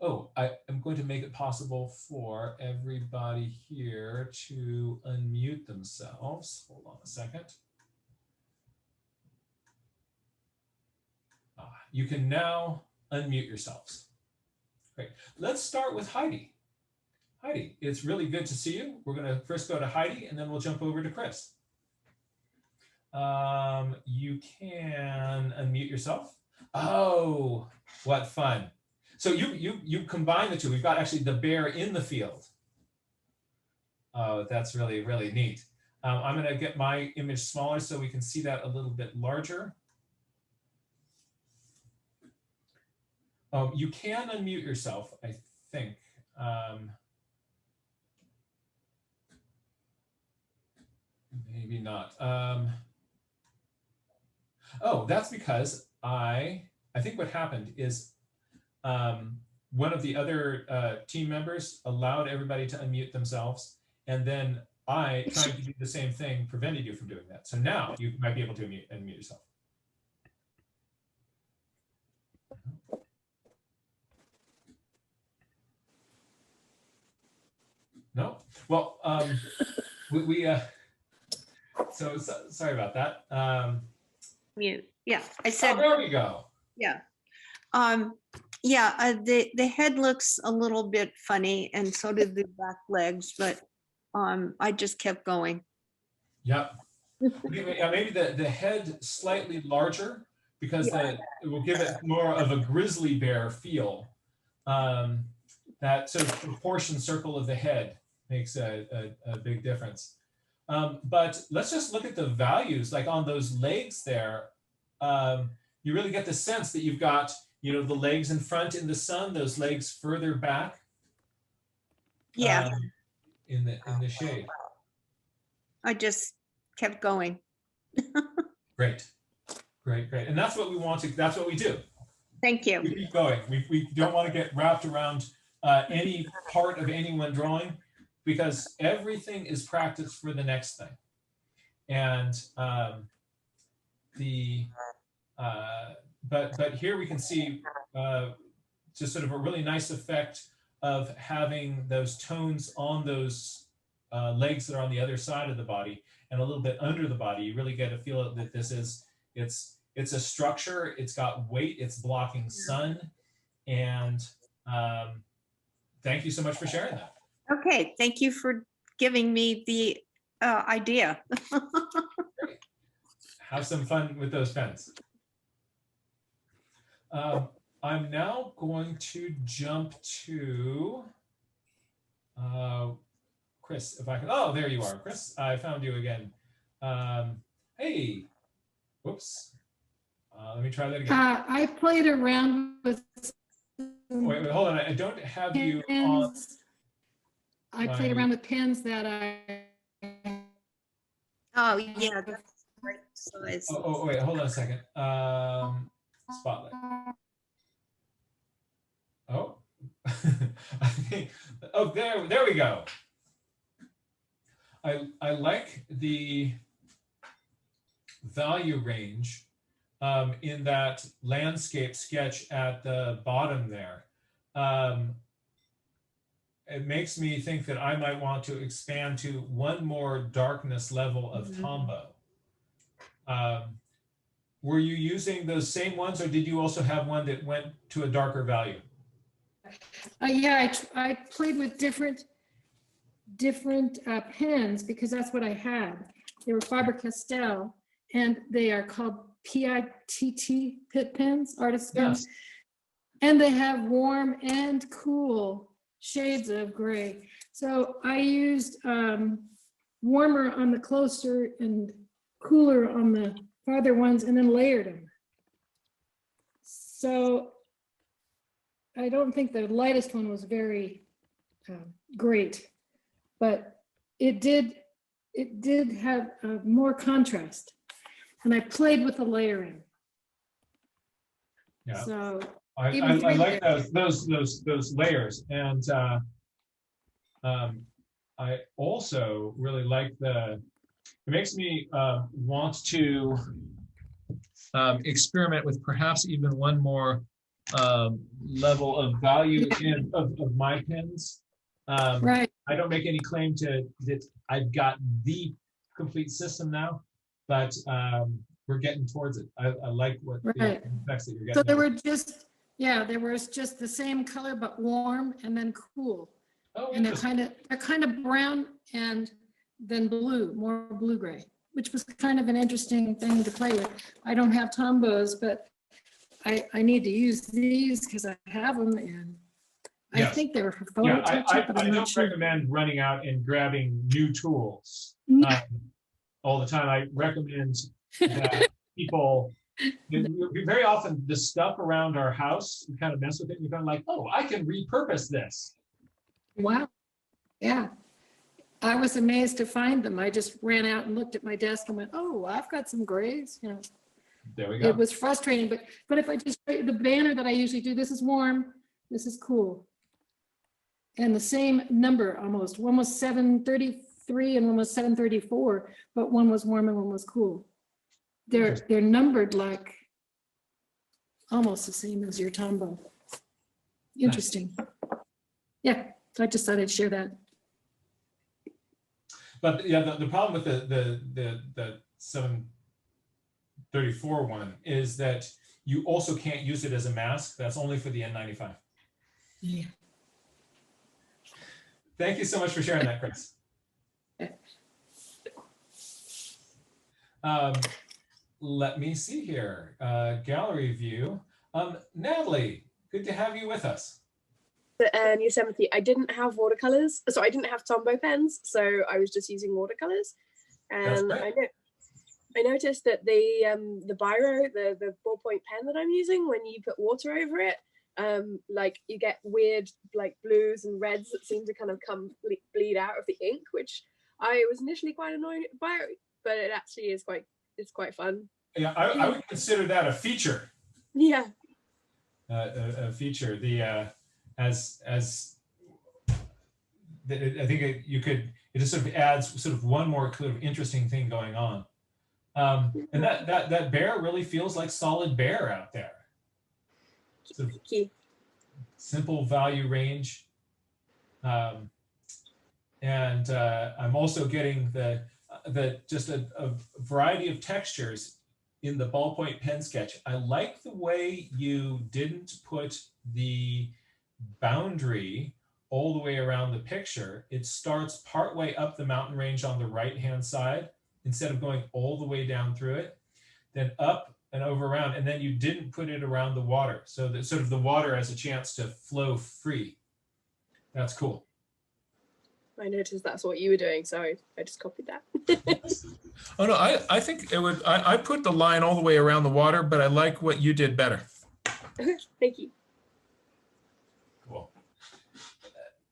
Oh, I am going to make it possible for everybody here to unmute themselves. Hold on a second. You can now unmute yourselves. Great. Let's start with Heidi. Heidi, it's really good to see you. We're going to first go to Heidi, and then we'll jump over to Chris. You can unmute yourself. Oh, what fun. So you combine the two. We've got actually the bear in the field. Oh, that's really, really neat. I'm going to get my image smaller so we can see that a little bit larger. You can unmute yourself, I think. Maybe not. Oh, that's because I think what happened is one of the other team members allowed everybody to unmute themselves, and then I, trying to do the same thing, prevented you from doing that. So now you might be able to unmute yourself. No? Well, so sorry about that. Mute. Yeah, I said. Oh, there we go. Yeah. The head looks a little bit funny, and so did the back legs, but I just kept going. Yep. Maybe the head slightly larger, because it will give it more of a grizzly bear feel. That sort of proportion circle of the head makes a big difference. But let's just look at the values, like on those legs there. You really get the sense that you've got, the legs in front in the sun, those legs further back. Yeah. In the shade. I just kept going. Great. Great, great. And that's what we want to, that's what we do. Thank you. We keep going. We don't want to get wrapped around any part of anyone drawing, because everything is practice for the next thing. And but here we can see just sort of a really nice effect of having those tones on those legs that are on the other side of the body and a little bit under the body. You really get a feel that this is, it's a structure, it's got weight, it's blocking sun. And thank you so much for sharing that. Okay, thank you for giving me the idea. Have some fun with those pens. I'm now going to jump to Chris, if I can. Oh, there you are, Chris. I found you again. Hey, whoops. Let me try that again. I played around with. Wait, hold on. I don't have you on. I played around with pens that I. Oh, yeah, that's great size. Oh, wait, hold on a second. Spotlight. Oh, I think, oh, there we go. I like the value range in that landscape sketch at the bottom there. It makes me think that I might want to expand to one more darkness level of Tombow. Were you using those same ones, or did you also have one that went to a darker value? Yeah, I played with different pens because that's what I had. They were Faber-Castell, and they are called PITT pit pens, artist pens. Yes. And they have warm and cool shades of gray. So I used warmer on the closer and cooler on the farther ones, and then layered them. So I don't think the lightest one was very great, but it did have more contrast, and I played with the layering. Yeah. So I like those layers, and I also really like it makes me want to experiment with perhaps even one more level of value of my pens. right. I don't make any claim to that I've got the complete system now, but we're getting towards it. I like what the effects that you're getting. So there were just the same color but warm and then cool. Oh, and they're kind of brown and then blue, more blue gray, which was kind of an interesting thing to play with. I don't have Tombows, but I need to use these because I have them, and yes. I think they were for Yeah, photo. I don't recommend running out and grabbing new tools all the time. I recommend that people, very often the stuff around our house, we kind of mess with it. We're kind of like, oh, I can repurpose this. Wow. Yeah. I was amazed to find them. I just ran out and looked at my desk and went, oh, I've got some grays, you know. There we go. It was frustrating, but if I just, the banner that I usually do, this is warm, this is cool. And the same number almost. One was 733 and one was 734, but one was warm and one was cool. They're numbered like almost the same as your Tombow. Interesting. Nice. Yeah, so I just thought I'd share that. But yeah, the problem with the 734 one is that you also can't use it as a mask. That's only for the N95. Yeah. Thank you so much for sharing that, Chris. Let me see here. Gallery view. Natalie, good to have you with us. In Yosemite, I didn't have watercolors, so I didn't have Tombow pens, so I was just using watercolors. And I noticed that the biro, the ballpoint pen that I'm using, when you put water over it, like you get weird like blues and reds that seem to kind of bleed out of the ink, which I was initially quite annoyed by, but it actually is quite fun. Yeah, I would consider that a feature. Yeah. A feature. I think it just sort of adds sort of one more sort of interesting thing going on. And that bear really feels like solid bear out there. Sort of Key. simple value range. And I'm also getting just a variety of textures in the ballpoint pen sketch. I like the way you didn't put the boundary all the way around the picture. It starts partway up the mountain range on the right-hand side instead of going all the way down through it, then up and over around, and then you didn't put it around the water. So that sort of the water has a chance to flow free. That's cool. I noticed that's what you were doing, so I just copied that. Oh no, I think it would, I put the line all the way around the water, but I like what you did better. Thank you. Cool.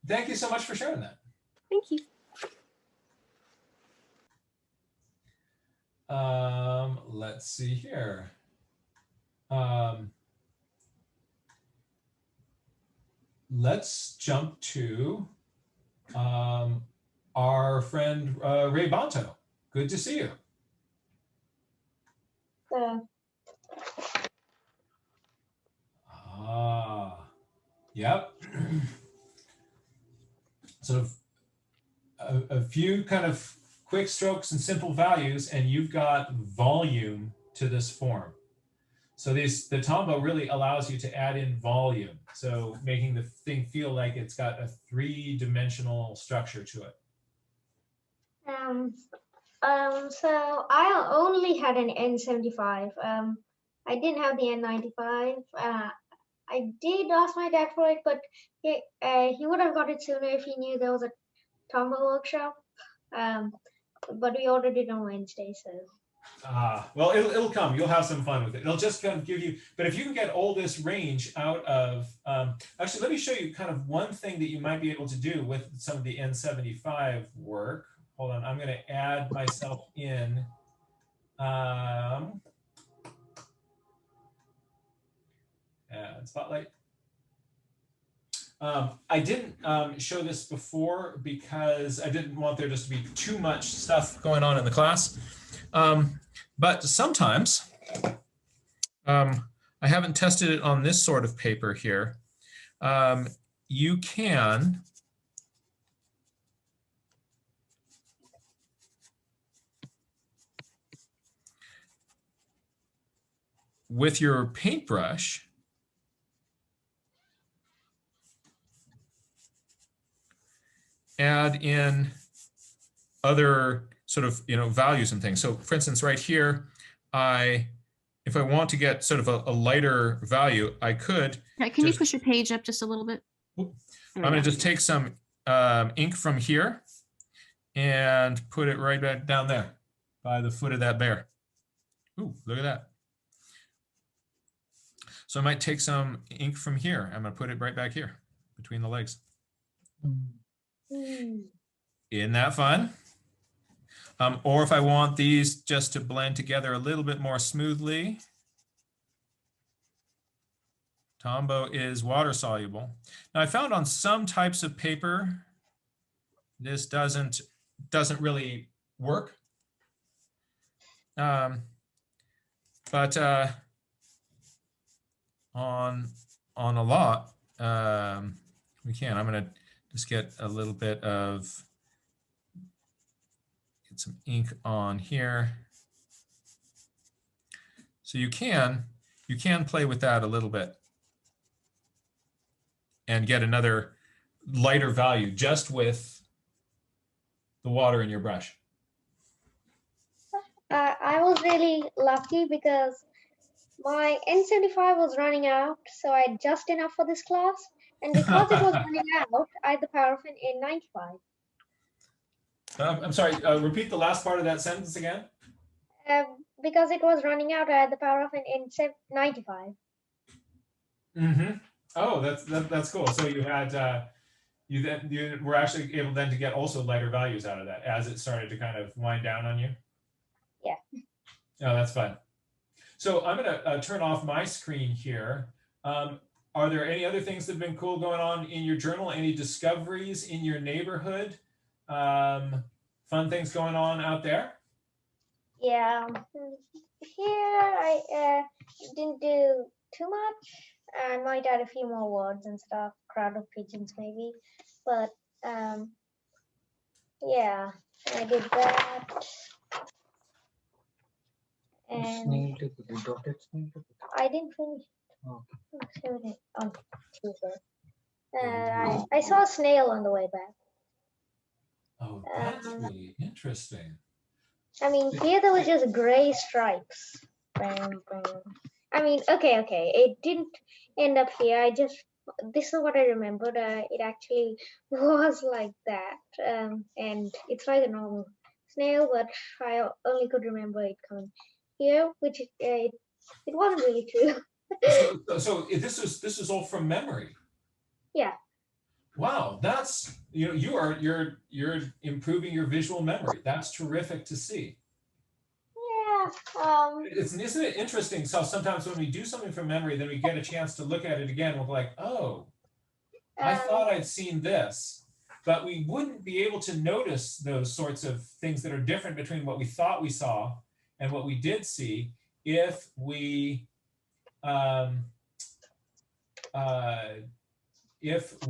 Thank you so much for sharing that. Thank you. Let's see here. Let's jump to our friend Ray Bonto. Good to see you. Yep. Sort of a few kind of quick strokes and simple values, and you've got volume to this form. So the Tombow really allows you to add in volume, so making the thing feel like it's got a three-dimensional structure to it. So I only had an N75. I didn't have the N95. I did ask my dad for it, but he would have got it sooner if he knew there was a Tombow workshop. But we ordered it on Wednesday, so. Well, it'll come. You'll have some fun with it. It'll just kind of give you, but if you can get all this range out of, actually, let me show you kind of one thing that you might be able to do with some of the N75 work. Hold on, I'm going to add myself in. Add spotlight. I didn't show this before because I didn't want there just to be too much stuff going on in the class. But sometimes, I haven't tested it on this sort of paper here. You can with your paintbrush, add in other sort of, values and things. So for instance, right here, if I want to get sort of a lighter value, I could. Yeah, can you push your page up just a little bit? I'm going to just take some ink from here and put it right back down there by the foot of that bear. Ooh, look at that. So I might take some ink from here. I'm going to put it right back here between the legs. Isn't that fun? Or if I want these just to blend together a little bit more smoothly, Tombow is water soluble. Now I found on some types of paper, this doesn't really work. But on a lot, we can. I'm going to just get a little bit of, get some ink on here. So you can play with that a little bit and get another lighter value just with the water in your brush. I was really lucky because my N75 was running out, so I had just enough for this class. And because it was running out, I had the power of an N95. I'm sorry, repeat the last part of that sentence again. Because it was running out, I had the power of an N95. Mm-hmm. Oh, that's cool. So you had you were actually able then to get also lighter values out of that as it started to kind of wind down on you. Yeah. Oh, that's fun. So I'm going to turn off my screen here. Are there any other things that have been cool going on in your journal? Any discoveries in your neighborhood? Fun things going on out there? Yeah. Here I didn't do too much. I might add a few more words and stuff. Crowd of pigeons maybe, but yeah, I did that. And I didn't finish. Okay. On Tuesday. I saw a snail on the way back. Oh, that's really interesting. I mean, here there was just gray stripes. Bam, bam. I mean, okay. It didn't end up here. This is what I remembered. It actually was like that. And it's like a normal snail, but I only could remember it coming here, which it wasn't really true. So this is all from memory. Yeah. Wow, that's you're improving your visual memory. That's terrific to see. Yeah. Isn't it interesting? So sometimes when we do something from memory, then we get a chance to look at it again. We're like, oh, I thought I'd seen this, but we wouldn't be able to notice those sorts of things that are different between what we thought we saw and what we did see if we if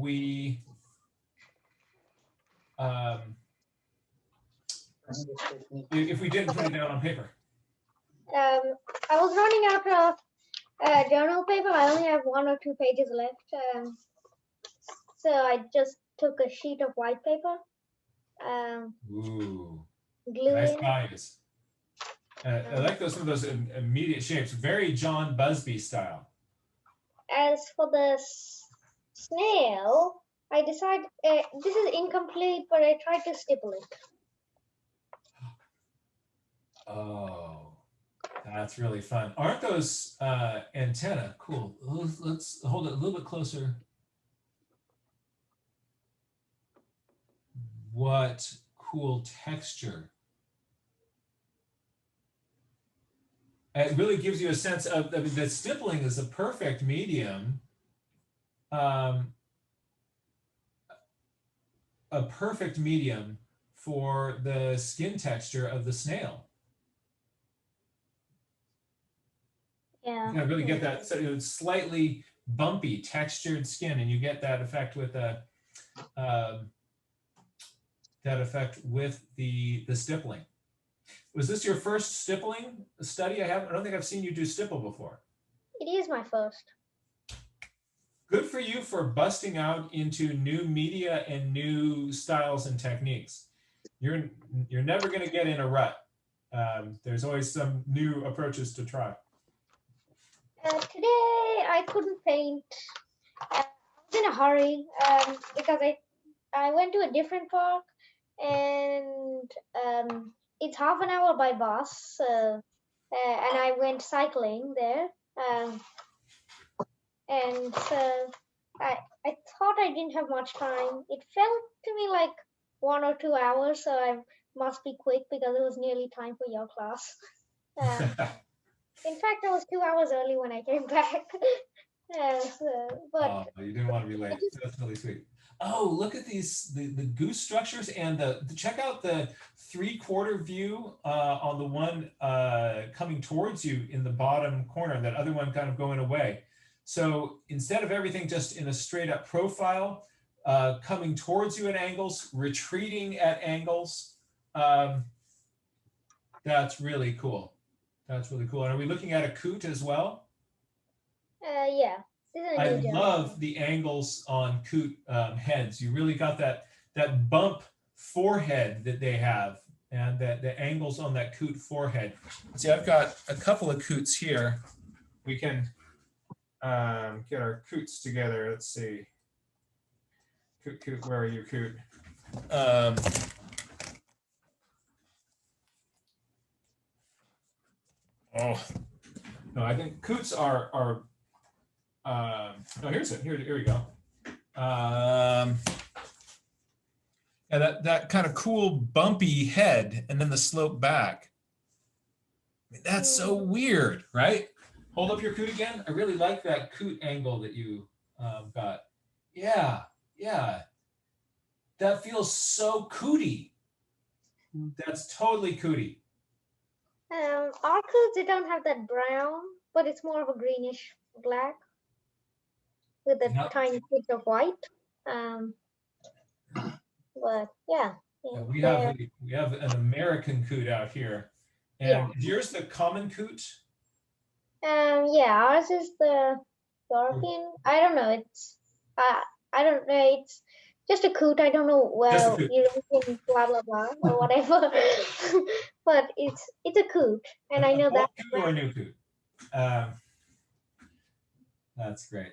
we didn't put it down on paper. I was running out of journal paper. I only have 1 or 2 pages left. So I just took a sheet of white paper. Ooh, glue nice in. guys. I like some of those immediate shapes. Very John Busby style. As for the snail, I decided this is incomplete, but I tried to stipple it. Oh, that's really fun. Aren't those antenna cool? Let's hold it a little bit closer. What cool texture. It really gives you a sense of that stippling is a perfect medium. A perfect medium for the skin texture of the snail. Yeah. You really get that slightly bumpy textured skin, and you get that effect with the stippling. Was this your first stippling study? I don't think I've seen you do stipple before. It is my first. Good for you for busting out into new media and new styles and techniques. You're never going to get in a rut. There's always some new approaches to try. Today I couldn't paint. I was in a hurry because I went to a different park, and it's half an hour by bus, and I went cycling there. And so I thought I didn't have much time. It felt to me like 1 or 2 hours, so I must be quick because it was nearly time for your class. In fact, I was 2 hours early when I came back. But you didn't want to be late. That's really sweet. Oh, look at these, the goose structures, and check out the 3/4 view on the one coming towards you in the bottom corner, that other one kind of going away. So instead of everything just in a straight up profile, coming towards you at angles, retreating at angles, that's really cool. That's really cool. And are we looking at a coot as well? Yeah. I love the angles on coot heads. You really got that bump forehead that they have, and the angles on that coot forehead. See, I've got a couple of coots here. We can get our coots together. Let's see. Coot, where are you, coot? Oh, no, I think coots are no, here's it. Here we go. And that kind of cool bumpy head, and then the slope back. mean, that's so weird, right? Hold up your coot again. I really like that coot angle that you got. Yeah, yeah. That feels so cootie. That's totally cootie. Our coots, they don't have that brown, but it's more of a greenish black with a Yep. tiny bit of white. But yeah. Yeah, we have an American coot out here. And is yours the common coot? Yeah, ours is the European. I don't know. I don't know. It's just a coot. I don't know. Just a Well, coot. European blah blah blah or whatever. But it's a coot, and I know Old that. coot or a new coot? That's great.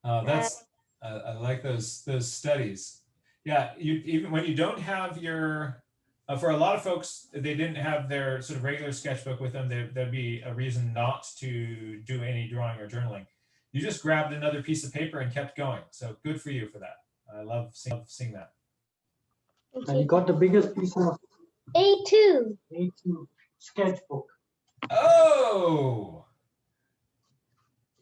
Oh, that's I like those studies. Yeah, even when you don't have your for a lot of folks, they didn't have their sort of regular sketchbook with them. There'd be a reason not to do any drawing or journaling. You just grabbed another piece of paper and kept going. So good for you for that. I love seeing that. And you got the biggest piece of A2 sketchbook. Oh,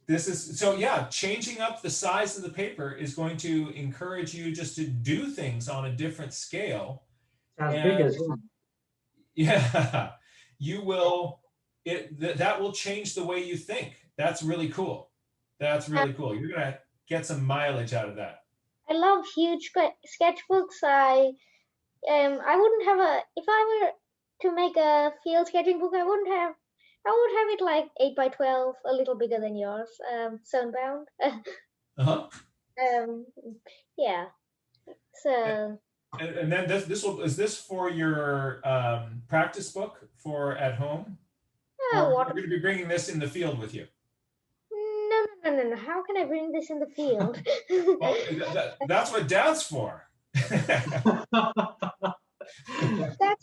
this is so yeah, changing up the size of the paper is going to encourage you just to do things on a different scale. As big as well. Yeah, you will, that will change the way you think. That's really cool. That's really cool. You're gonna get some mileage out of that. I love huge sketchbooks. I wouldn't have if I were to make a field sketching book, I would have it like 8 by 12, a little bigger than yours, sewn bound. Yeah. So. And then is this for your practice book for at home? Or you're going to be bringing this in the field with you? No. How can I bring this in the field? Well, that's what Dad's for. That's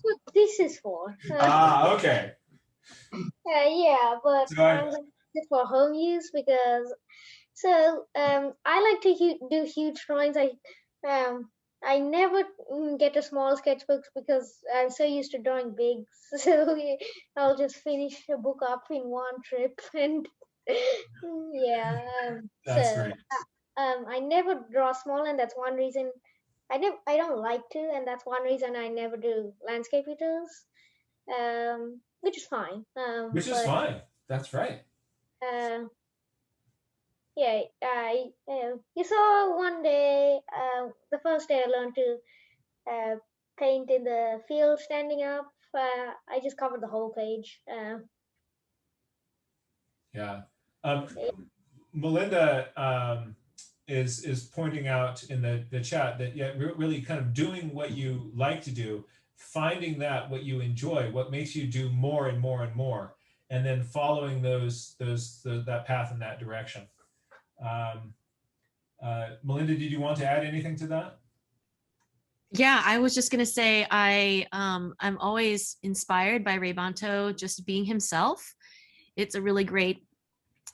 what this is for. Okay. Yeah, but So I'm going to use it for home use because. So I like to do huge drawings. I never get a small sketchbooks because I'm so used to drawing big. So I'll just finish a book up in one trip, and yeah. That's great. I never draw small, and that's one reason I don't like to, and that's one reason I never do landscape photos, which is fine. Which is fine. That's right. Yeah, you saw one day, the first day I learned to paint in the field standing up. I just covered the whole page. Yeah. Melinda is pointing out in the chat that really kind of doing what you like to do, finding that what you enjoy, what makes you do more and more and more, and then following that path in that direction. Melinda, did you want to add anything to that? Yeah, I was just gonna say I'm always inspired by Rebanto just being himself. It's a really great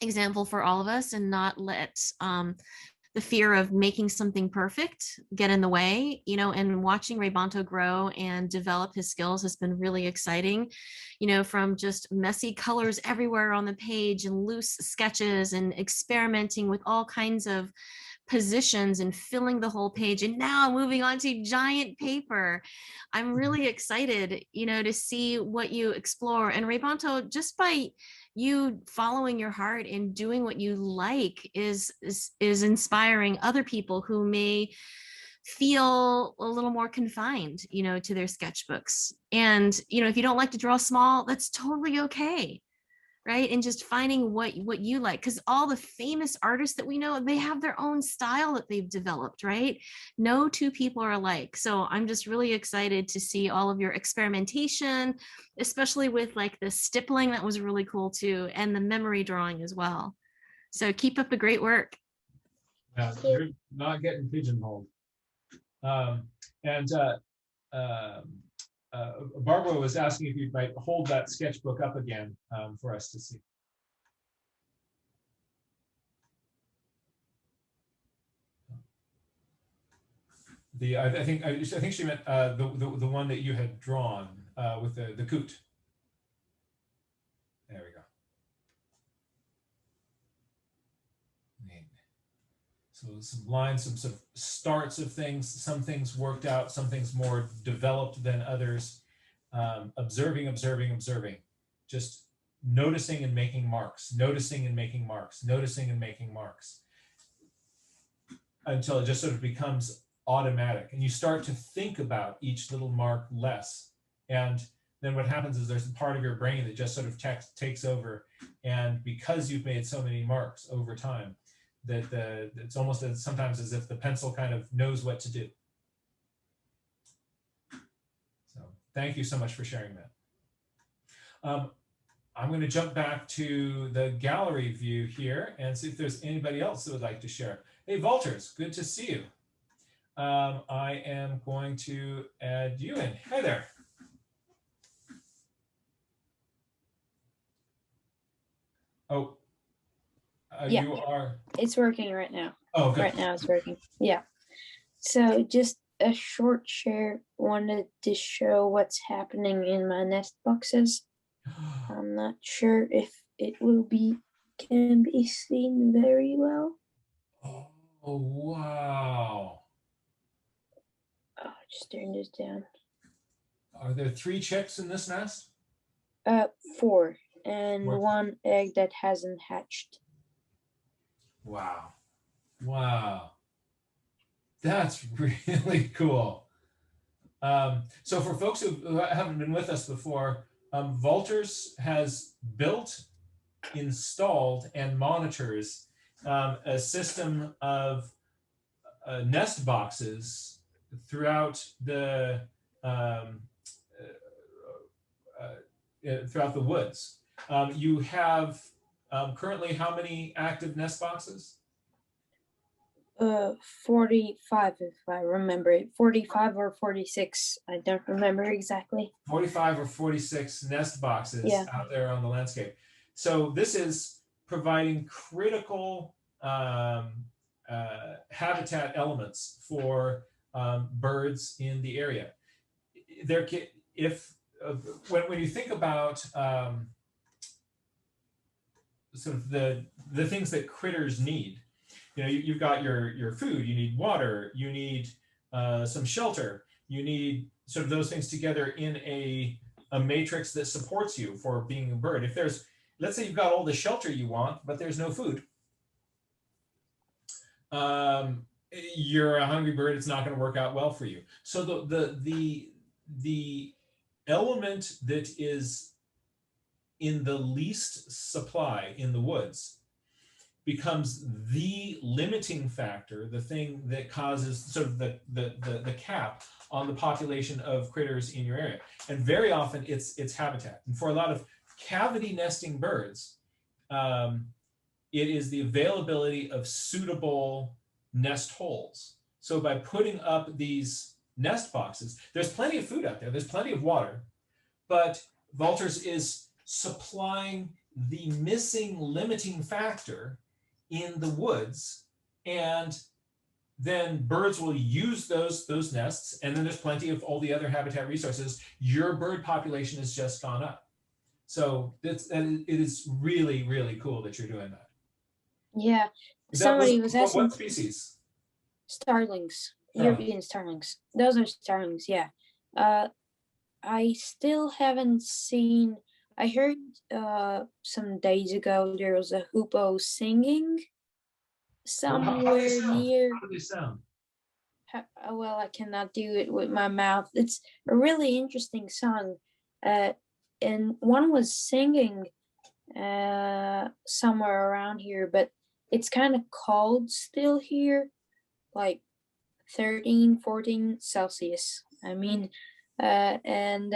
example for all of us, and not let the fear of making something perfect get in the way, and watching Rebanto grow and develop his skills has been really exciting, from just messy colors everywhere on the page and loose sketches and experimenting with all kinds of positions and filling the whole page, and now moving on to giant paper. I'm really excited, to see what you explore. And Rebanto, just by you following your heart and doing what you like is inspiring other people who may feel a little more confined, to their sketchbooks. And, if you don't like to draw small, that's totally okay. Right. And just finding what you like, because all the famous artists that we know, they have their own style that they've developed. Right. No two people are alike. So I'm just really excited to see all of your experimentation, especially with like the stippling. That was really cool too. And the memory drawing as well. So keep up the great work. Yeah, you're not getting pigeonholed. Barbara was asking if you might hold that sketchbook up again for us to see. I think she meant the one that you had drawn. with the coot. There we go. Neat. So some lines, some sort of starts of things, some things worked out, some things more developed than others. Observing, observing, observing. Just noticing and making marks, noticing and making marks, noticing and making marks, until it just sort of becomes automatic. And you start to think about each little mark less. And then what happens is there's a part of your brain that just sort of takes over. And because you've made so many marks over time, that it's almost sometimes as if the pencil kind of knows what to do. So thank you so much for sharing that. I'm going to jump back to the gallery view here and see if there's anybody else that would like to share. Hey, Walters, good to see you. I am going to add you in. Hi there. Oh, Yeah. you are. It's working right now. Oh, good. Right now it's working. Yeah. So just a short share. Wanted to show what's happening in my nest boxes. I'm not sure if it can be seen very well. Oh, wow. Oh, just turn this down. Are there 3 chicks in this nest? 4, and What? 1 egg that hasn't hatched. Wow. Wow. That's really cool. So for folks who haven't been with us before, Walters has built, installed, and monitors a system of nest boxes throughout the woods. You have currently how many active nest boxes? 45, if I remember it. 45 or 46. I don't remember exactly. 45 or 46 nest boxes out there on the landscape. So this is providing critical habitat elements for birds in the area. When you think about sort of the things that critters need, you've got your food, you need water, you need some shelter, you need sort of those things together in a matrix that supports you for being a bird. If let's say you've got all the shelter you want, but there's no food, you're a hungry bird, it's not going to work out well for you. So the element that is in the least supply in the woods becomes the limiting factor, the thing that causes sort of the cap on the population of critters in your area. And very often it's habitat. And for a lot of cavity nesting birds, it is the availability of suitable nest holes. So by putting up these nest boxes, there's plenty of food out there, there's plenty of water, but Walters is supplying the missing limiting factor in the woods, and then birds will use those nests, and then there's plenty of all the other habitat resources. Your bird population has just gone up. So it is really, really cool that you're doing that. Yeah. Somebody was asking. What species? Starlings. Oh. European starlings. Those are starlings, yeah. I still haven't seen. I heard some days ago there was a hoopoe singing somewhere near. How do they sound? Well, I cannot do it with my mouth. It's a really interesting song. And one was singing somewhere around here, but it's kind of cold still here, like 13, 14 Celsius. I mean, and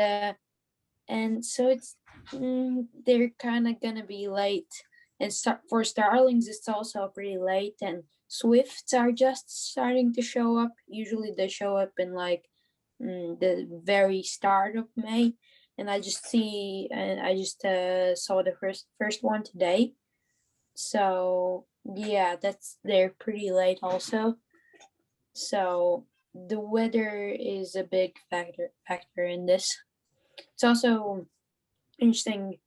so it's they're kind of gonna be late. And for starlings, it's also pretty late. And swifts are just starting to show up. Usually they show up in like the very start of May. And I just saw the first one today. So yeah, they're pretty late also. So the weather is a big factor in this. It's also interesting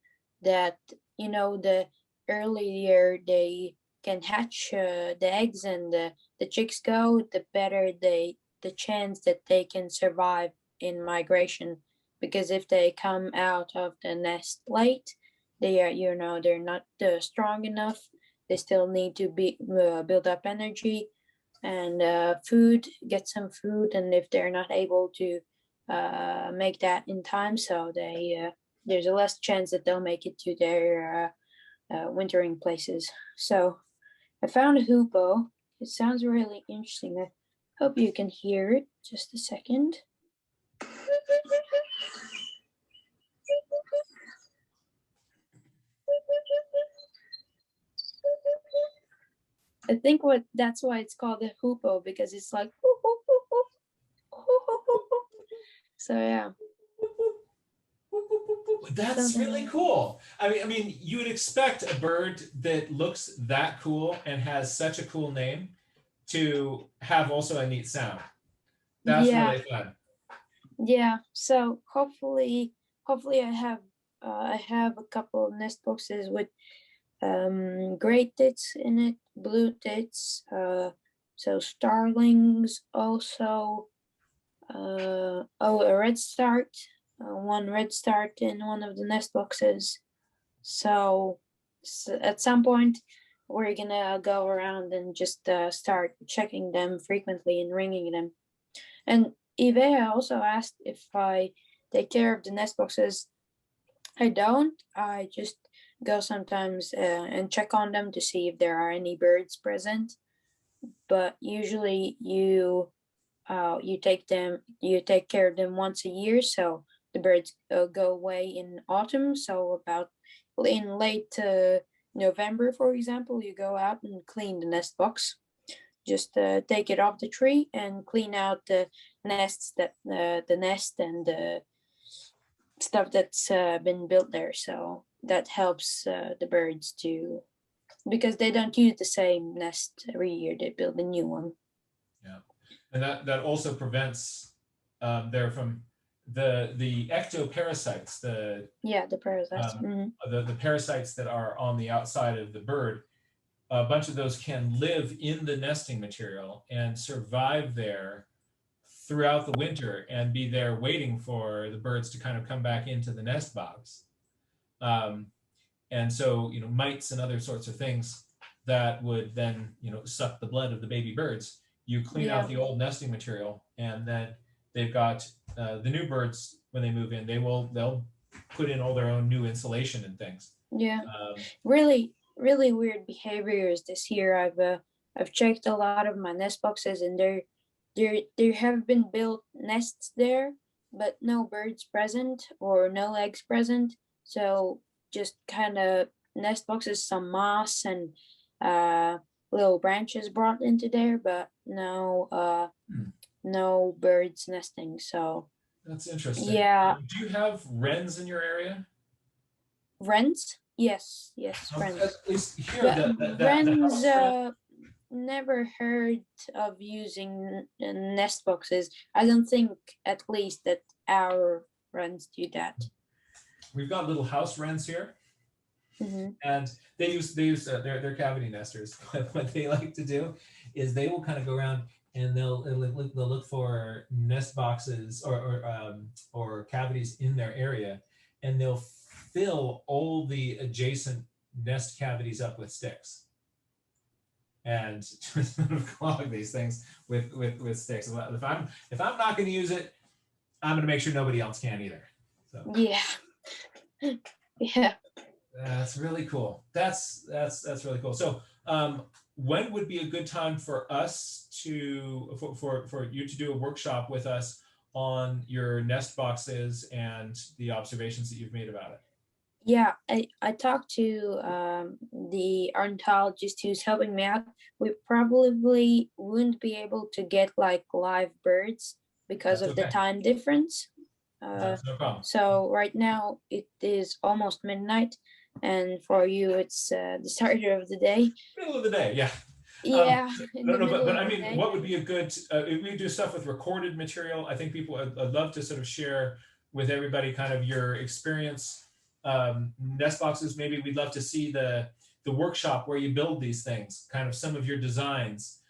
that, you know, the earlier they can hatch the eggs and the chicks go, the better the chance that they can survive in migration. Because if they come out of the nest late, they are, you know, they're not strong enough. They still need to be build up energy and food, get some food, and if they're not able to make that in time, so they there's a less chance that they'll make it to their wintering places. So I found a hoopoe. It sounds really interesting. I hope you can hear it. Just a second. I think that's why it's called a hoopoe, because it's like so yeah. That's really cool. I mean, you would expect a bird that looks that cool and has such a cool name to have also a neat sound. That's really fun. Yeah. So hopefully I have a couple of nest boxes with gray tits in it, blue tits, so starlings also, a redstart, one redstart in one of the nest boxes. So at some point we're gonna go around and just start checking them frequently and ringing them. And Ivea also asked if I take care of the nest boxes. I don't. I just go sometimes and check on them to see if there are any birds present. But usually you take care of them once a year. So the birds go away in autumn. So about in late November, for example, you go out and clean the nest box. Just take it off the tree and clean out the nests the nest and the stuff that's been built there. So that helps the birds to, because they don't use the same nest every year, they build a new one. Yeah, and that also prevents there from the ectoparasites, the parasites, the parasites that are on the outside of the bird. A bunch of those can live in the nesting material and survive there throughout the winter and be there waiting for the birds to kind of come back into the nest box. And so, you know, mites and other sorts of things that would then, you know, suck the blood of the baby birds. You clean out the old nesting material, and then they've got the new birds when they move in. They'll put in all their own new insulation and things. Yeah, really weird behaviors this year. I've checked a lot of my nest boxes, and there have been built nests there, but no birds present or no eggs present. So just kind of nest boxes, some moss and little branches brought into there, but no no birds nesting. So that's interesting. Yeah. Do you have wrens in your area? Wrens? Yes, wrens. At least here, Wrens, never heard of using nest boxes. I don't think, at least, that our wrens do that. We've got little house wrens here, and they use they're cavity nesters. What they like to do is they will kind of go around and they'll look for nest boxes or cavities in their area, and they'll fill all the adjacent nest cavities up with sticks and just sort of clog these things with sticks. If I'm not going to use it, I'm going to make sure nobody else can either. So yeah, that's really cool. That's really cool. So when would be a good time for us for you to do a workshop with us on your nest boxes and the observations that you've made about it? Yeah, I talked to the ornithologist who's helping me out. We probably wouldn't be able to get like live birds because of the time difference. No problem. So right now it is almost midnight, and for you it's the start of the day. Middle of the day, yeah. Yeah. But I mean, what would be a good? If we do stuff with recorded material, I think people. I'd love to sort of share with everybody kind of your experience. Nest boxes, maybe we'd love to see the workshop where you build these things, kind of some of your designs,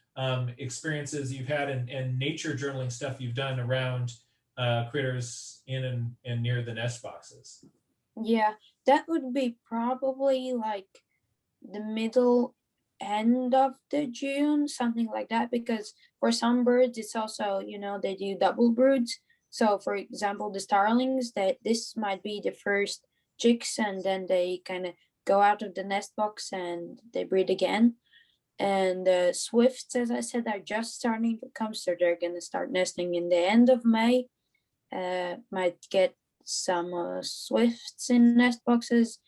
experiences you've had, and nature journaling stuff you've done around critters in and near the nest boxes. Yeah, that would be probably like the middle end of the June, something like that, because for some birds it's also, you know, they do double broods. So for example, the starlings, that this might be the first chicks, and then they kind of go out of the nest box and they breed again. And swifts, as I said, are just starting to come, so they're gonna start nesting in the end of May. Might get some swifts in nest boxes.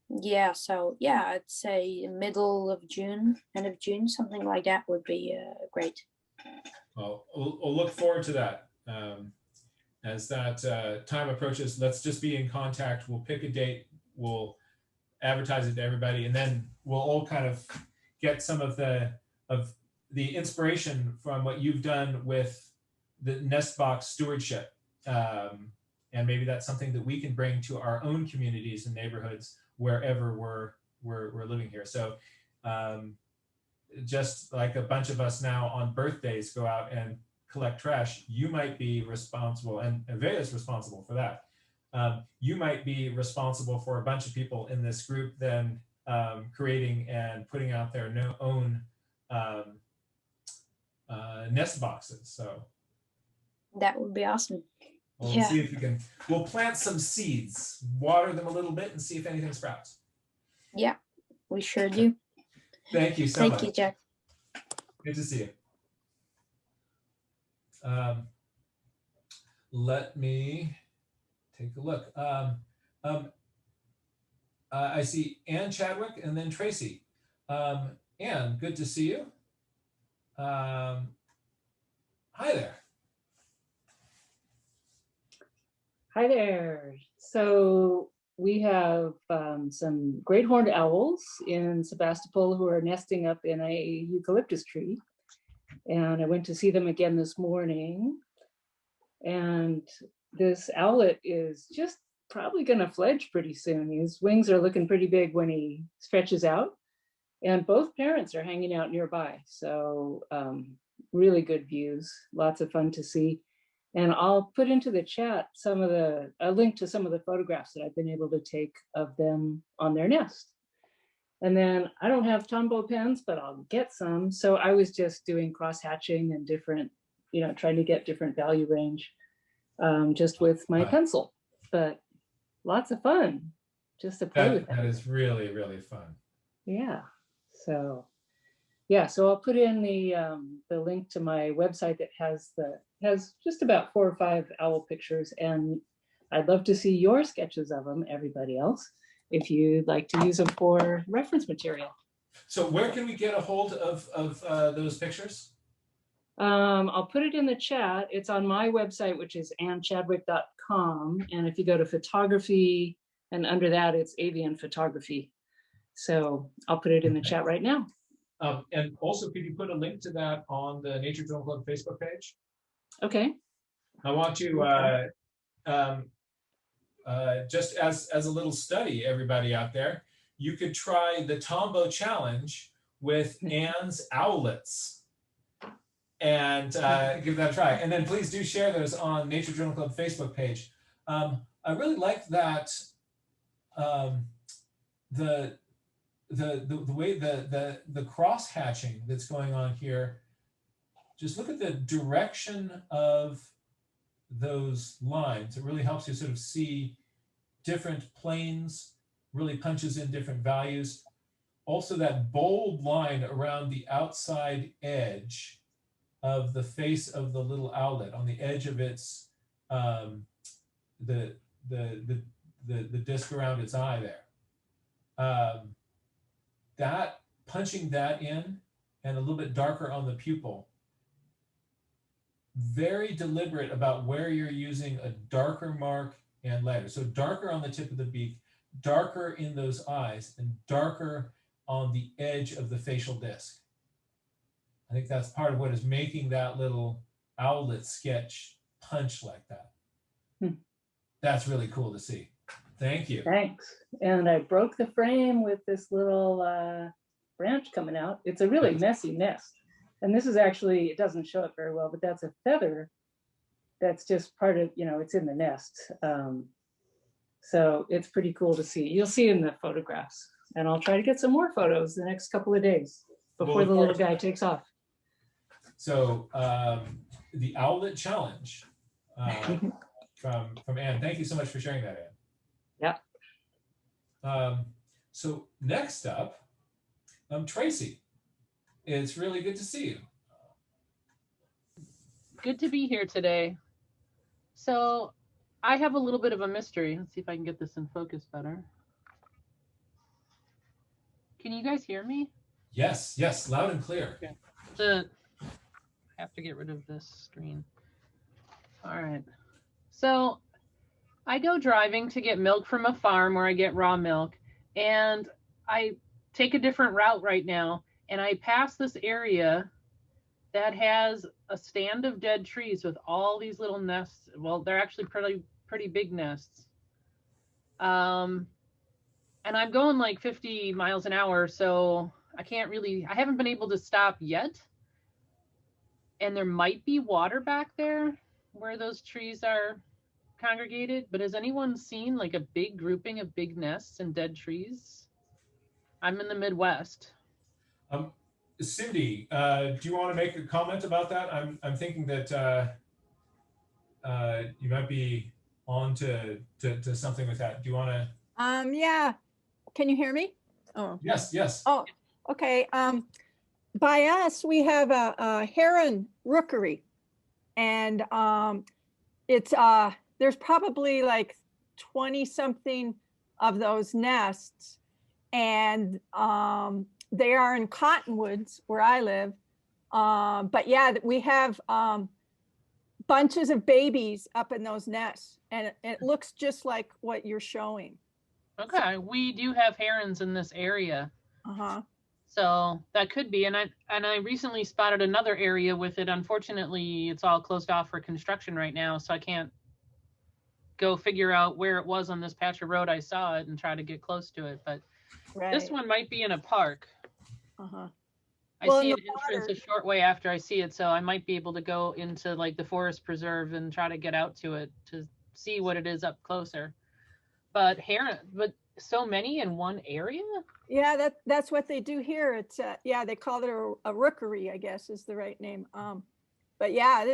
Yeah, so yeah, I'd say middle of June, end of June, something like that would be great. Well, we'll look forward to that. As that time approaches, let's just be in contact. We'll pick a date, we'll advertise it to everybody, and then we'll all kind of get some of the inspiration from what you've done with the nest box stewardship. And maybe that's something that we can bring to our own communities and neighborhoods wherever we're living here. So just like a bunch of us now on birthdays go out and collect trash, you might be responsible, and Vea is responsible for that. You might be responsible for a bunch of people in this group then creating and putting out their own nest boxes. So that would be awesome. We'll see if we can. We'll plant some seeds, water them a little bit, and see if anything sprouts. Yeah, we sure do. Thank you so much. Thank you, Jack. Good to see you. Let me take a look. I see Ann Chadwick and then Tracy. Ann, good to see you. Hi there. Hi there. So we have some great horned owls in Sebastopol who are nesting up in a eucalyptus tree. And I went to see them again this morning. And this owlet is just probably going to fledge pretty soon. His wings are looking pretty big when he stretches out. And both parents are hanging out nearby. So really good views, lots of fun to see. And I'll put into the chat a link to some of the photographs that I've been able to take of them on their nest. And then I don't have Tombow pens, but I'll get some. So I was just doing cross hatching and different, trying to get different value range just with my pencil. But lots of fun just to play with them. That is really, really fun. Yeah. So yeah, so I'll put in the link to my website that has just about 4 or 5 owl pictures, and I'd love to see your sketches of them, everybody else, if you'd like to use them for reference material. So where can we get a hold of those pictures? I'll put it in the chat. It's on my website, which is annchadwick.com, and if you go to photography, and under that it's avian photography. So I'll put it in the chat right now. And also, could you put a link to that on the Nature Journal Club Facebook page? Okay. I want to, just as a little study, everybody out there, you could try the Tombow Challenge with Ann's owlets and give that a try. And then please do share those on Nature Journal Club Facebook page. I really like that the way the cross hatching that's going on here. Just look at the direction of those lines. It really helps you sort of see different planes, really punches in different values. Also that bold line around the outside edge of the face of the little owlet, on the edge of its the disc around its eye there. That punching that in and a little bit darker on the pupil. Very deliberate about where you're using a darker mark and lighter. So darker on the tip of the beak, darker in those eyes, and darker on the edge of the facial disc. I think that's part of what is making that little owlet sketch punch like that. That's really cool to see. Thank you. Thanks. And I broke the frame with this little branch coming out. It's a really messy nest. And this is actually, it doesn't show up very well, but that's a feather that's just part of, it's in the nest. So it's pretty cool to see. You'll see in the photographs. And I'll try to get some more photos the next couple of days before the little guy takes off. So the Owlet Challenge from Anne. Thank you so much for sharing that, Anne. Yeah. So next up, Tracy. It's really good to see you. Good to be here today. So I have a little bit of a mystery. Let's see if I can get this in focus better. Can you guys hear me? Yes, loud and clear. Okay. I have to get rid of this screen. All right. So I go driving to get milk from a farm where I get raw milk, and I take a different route right now, and I pass this area that has a stand of dead trees with all these little nests. Well, they're actually pretty big nests. And I'm going like 50 miles an hour, so I haven't been able to stop yet. And there might be water back there where those trees are congregated, but has anyone seen like a big grouping of big nests and dead trees? I'm in the Midwest. Cindy, do you want to make a comment about that? I'm thinking that you might be on to something with that. Do you want to? Yeah. Can you hear me? Oh. Yes. Oh, okay. By us, we have a heron rookery, and it's there's probably like 20 something of those nests, and they are in cottonwoods where I live. But yeah, we have bunches of babies up in those nests, and it looks just like what you're showing. Okay, we do have herons in this area. Uh-huh. So that could be, and I recently spotted another area with it. Unfortunately, it's all closed off for construction right now, so I can't go figure out where it was on this patch of road. I saw it and try to get close to it, but this one might be in a park. Uh-huh. I see an entrance a short way after I see it, so I might be able to go into like the forest preserve and try to get out to it to see what it is up closer. But so many in one area? Yeah, that's what they do here. It's yeah, they call it a rookery, I guess is the right name. But yeah,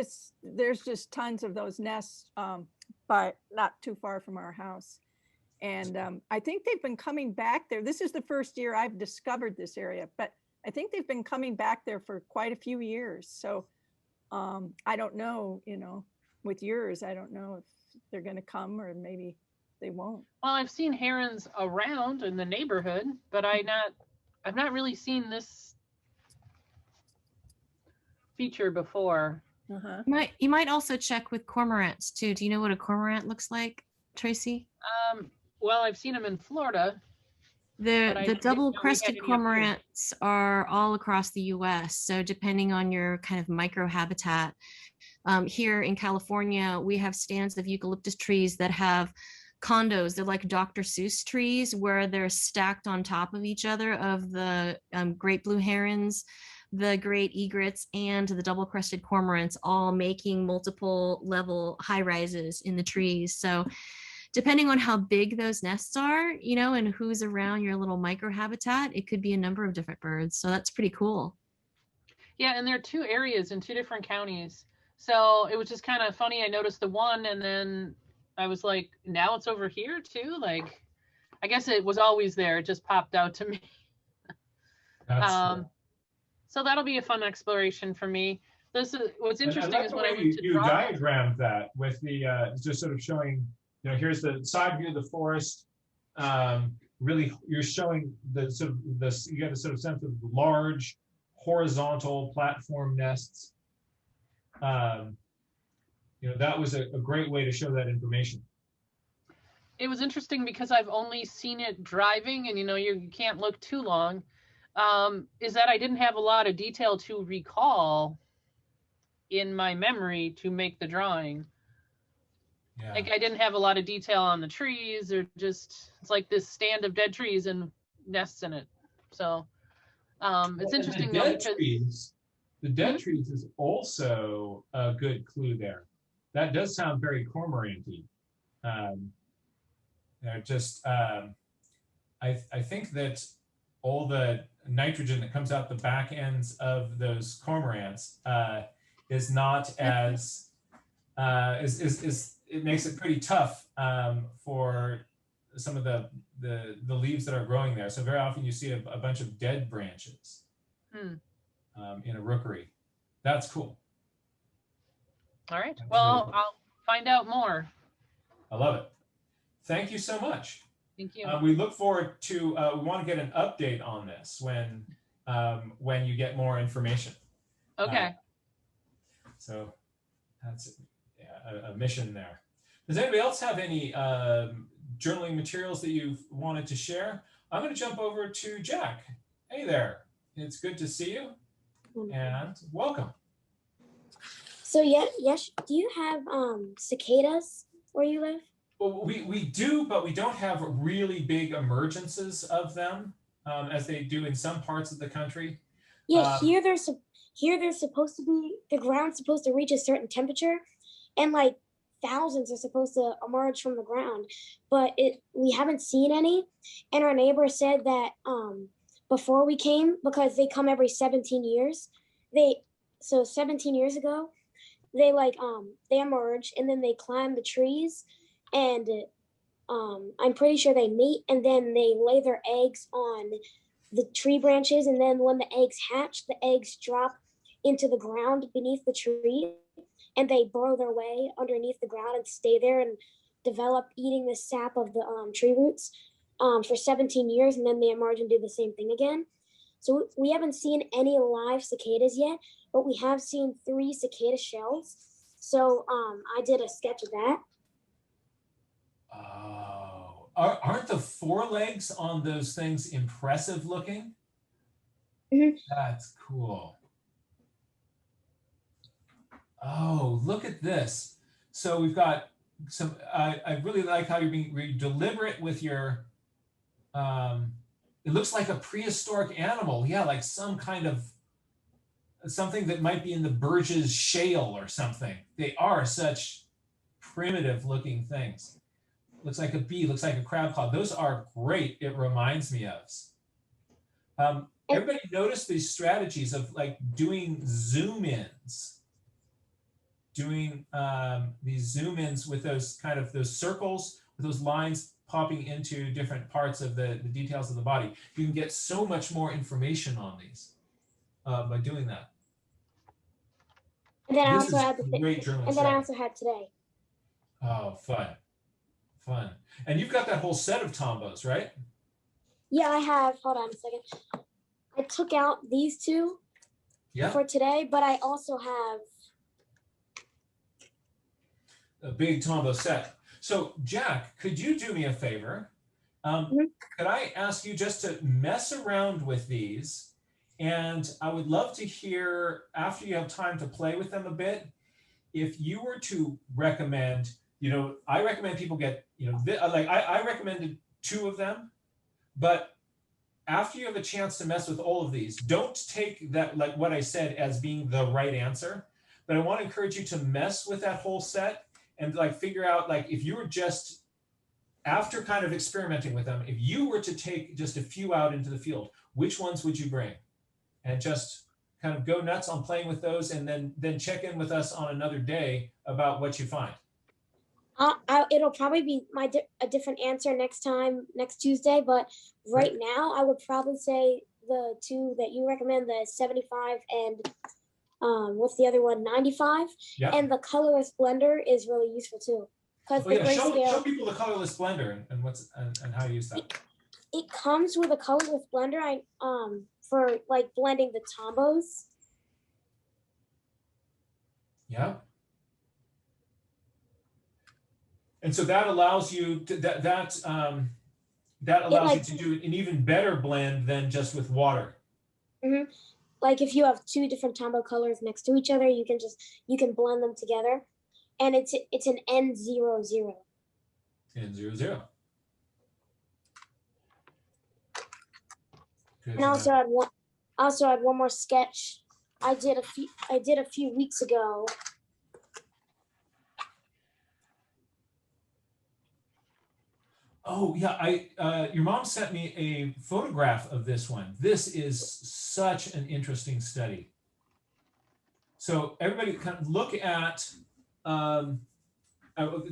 there's just tons of those nests, but not too far from our house. And I think they've been coming back there. This is the first year I've discovered this area, but I think they've been coming back there for quite a few years. So I don't know, with yours, I don't know if they're going to come or maybe they won't. Well, I've seen herons around in the neighborhood, but I've not really seen this feature before. Uh-huh. You might also check with cormorants too. Do you know what a cormorant looks like, Tracy? Well, I've seen them in Florida. The double-crested cormorants are all across the U.S. So depending on your kind of microhabitat, here in California, we have stands of eucalyptus trees that have condos. They're like Dr. Seuss trees where they're stacked on top of each other of the great blue herons, the great egrets, and the double-crested cormorants, all making multiple level high rises in the trees. So depending on how big those nests are, and who's around your little microhabitat, it could be a number of different birds. So that's pretty cool. Yeah, and there are two areas in two different counties. So it was just kind of funny. I noticed the one, and then I was like, now it's over here too? Like, I guess it was always there. It just popped out to me. So that'll be a fun exploration for me. This is what's interesting is when I went to you diagrammed that with the just sort of showing, here's the side view of the forest. Really, you're showing you get a sort of sense of large horizontal platform nests. That was a great way to show that information. It was interesting because I've only seen it driving, and you can't look too long. Is that I didn't have a lot of detail to recall in my memory to make the drawing. Yeah. Like I didn't have a lot of detail on the trees, or just it's like this stand of dead trees and nests in it. So it's interesting the though dead because trees, the dead trees is also a good clue there. That does sound very cormorant-y. They're just I think that all the nitrogen that comes out the back ends of those cormorants is not as it makes it pretty tough for some of the leaves that are growing there. So very often you see a bunch of dead branches in a rookery. That's cool. all right. That's Well, really cool. I'll find out more. I love it. Thank you so much. Thank you. We look forward to, we want to get an update on this when you get more information. Okay. So that's a mission there. Does anybody else have any journaling materials that you've wanted to share? I'm going to jump over to Jack. Hey there. It's good to see you and welcome. So yes, do you have cicadas where you live? Well, we do, but we don't have really big emergences of them as they do in some parts of the country. Yeah, here they're supposed to be, the ground's supposed to reach a certain temperature, and like thousands are supposed to emerge from the ground, but we haven't seen any. And our neighbor said that before we came, because they come every 17 years, so 17 years ago, they emerge and then they climb the trees, and I'm pretty sure they meet and then they lay their eggs on the tree branches, and then when the eggs hatch, the eggs drop into the ground beneath the tree, and they burrow their way underneath the ground and stay there and develop, eating the sap of the tree roots for 17 years, and then they emerge and do the same thing again. So we haven't seen any live cicadas yet, but we have seen 3 cicada shells. So I did a sketch of that. Oh, aren't the forelegs on those things impressive looking? Mm-hmm. That's cool. Oh, look at this. So we've got some, I really like how you're being really deliberate with your, it looks like a prehistoric animal. Yeah, like some kind of, something that might be in the Burgess Shale or something. They are such primitive looking things. Looks like a bee, looks like a crab claw. Those are great. It reminds me of. Everybody notice these strategies of like doing zoom ins, doing these zoom ins with those kind of those circles, with those lines popping into different parts of the details of the body. You can get so much more information on these by doing that. And then I This also is had the great journaling and then I strategy. also had today. Oh, fun. And you've got that whole set of Tombows, right? Yeah, I have. Hold on a second. I took out these 2 for today, but I also have a big Tombow set. So Jack, could you do me a favor? Could I ask you just to mess around with these? And I would love to hear, after you have time to play with them a bit, if you were to recommend, I recommend people get, I recommended 2 of them, but after you have a chance to mess with all of these, don't take that, like what I said, as being the right answer, but I want to encourage you to mess with that whole set and like figure out, like, if you were just, after kind of experimenting with them, if you were to take just a few out into the field, which ones would you bring? And just kind of go nuts on playing with those, and then check in with us on another day about what you find. it'll probably be a different answer next Tuesday, but right now I would probably say the 2 that you recommend, the 75 and what's the other one, 95, and the Colorless Blender is really useful too. Show people the Colorless Blender and how to use that. It comes with a Colorless Blender for like blending the Tombows. Yeah. And so that allows you to that allows you to do an even better blend than just with water. Mm-hmm. Like if you have 2 different Tombow colors next to each other, you can blend them together. and it's an N00. N00. Good And to I know. also had one more sketch I did a few weeks ago. Oh yeah, your mom sent me a photograph of this one. This is such an interesting study. So everybody kind of look at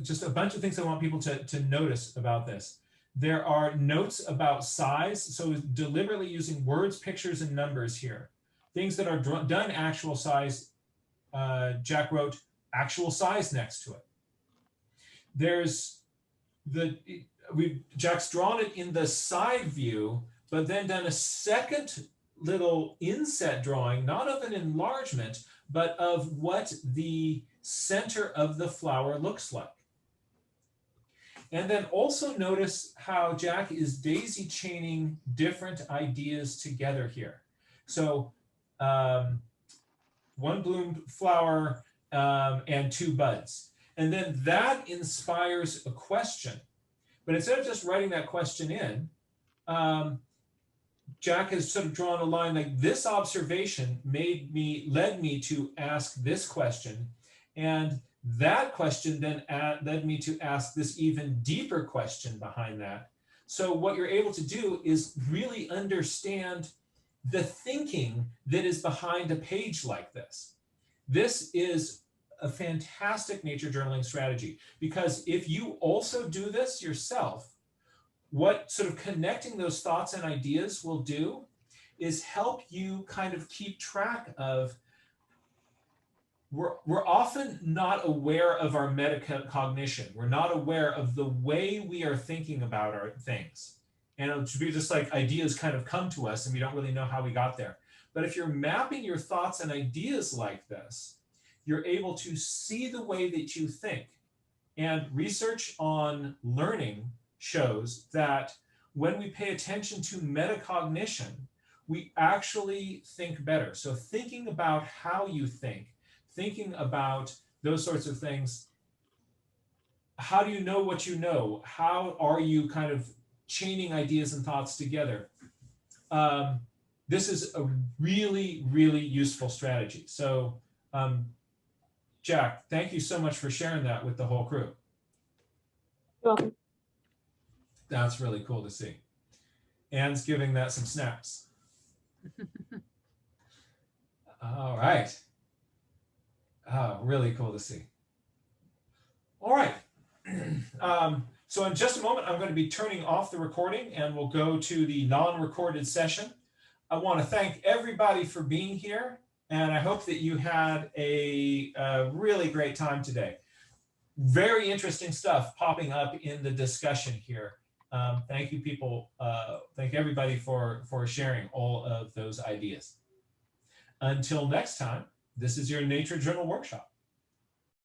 just a bunch of things I want people to notice about this. There are notes about size, so deliberately using words, pictures, and numbers here. Things that are done actual size, Jack wrote actual size next to it. There's Jack's drawn it in the side view, but then done a second little inset drawing, not of an enlargement, but of what the center of the flower looks like. And then also notice how Jack is daisy chaining different ideas together here. So one bloomed flower and two buds. And then that inspires a question. But instead of just writing that question in, Jack has sort of drawn a line like this observation led me to ask this question. And that question then led me to ask this even deeper question behind that. So what you're able to do is really understand the thinking that is behind a page like this. This is a fantastic nature journaling strategy, because if you also do this yourself, what sort of connecting those thoughts and ideas will do is help you kind of keep track of, we're often not aware of our metacognition. We're not aware of the way we are thinking about our things. And it'll be just like ideas kind of come to us and we don't really know how we got there. But if you're mapping your thoughts and ideas like this, you're able to see the way that you think. And research on learning shows that when we pay attention to metacognition, we actually think better. So thinking about how you think, thinking about those sorts of things, how do you know what you know? How are you kind of chaining ideas and thoughts together? This is a really, really useful strategy. So Jack, thank you so much for sharing that with the whole crew. You're welcome. That's really cool to see. Anne's giving that some snaps. All right. Oh, really cool to see. All right. So in just a moment, I'm going to be turning off the recording and we'll go to the non-recorded session. I want to thank everybody for being here, and I hope that you had a really great time today. Very interesting stuff popping up in the discussion here. Thank you, people. Thank everybody for sharing all of those ideas. Until next time, this is your Nature Journal Workshop.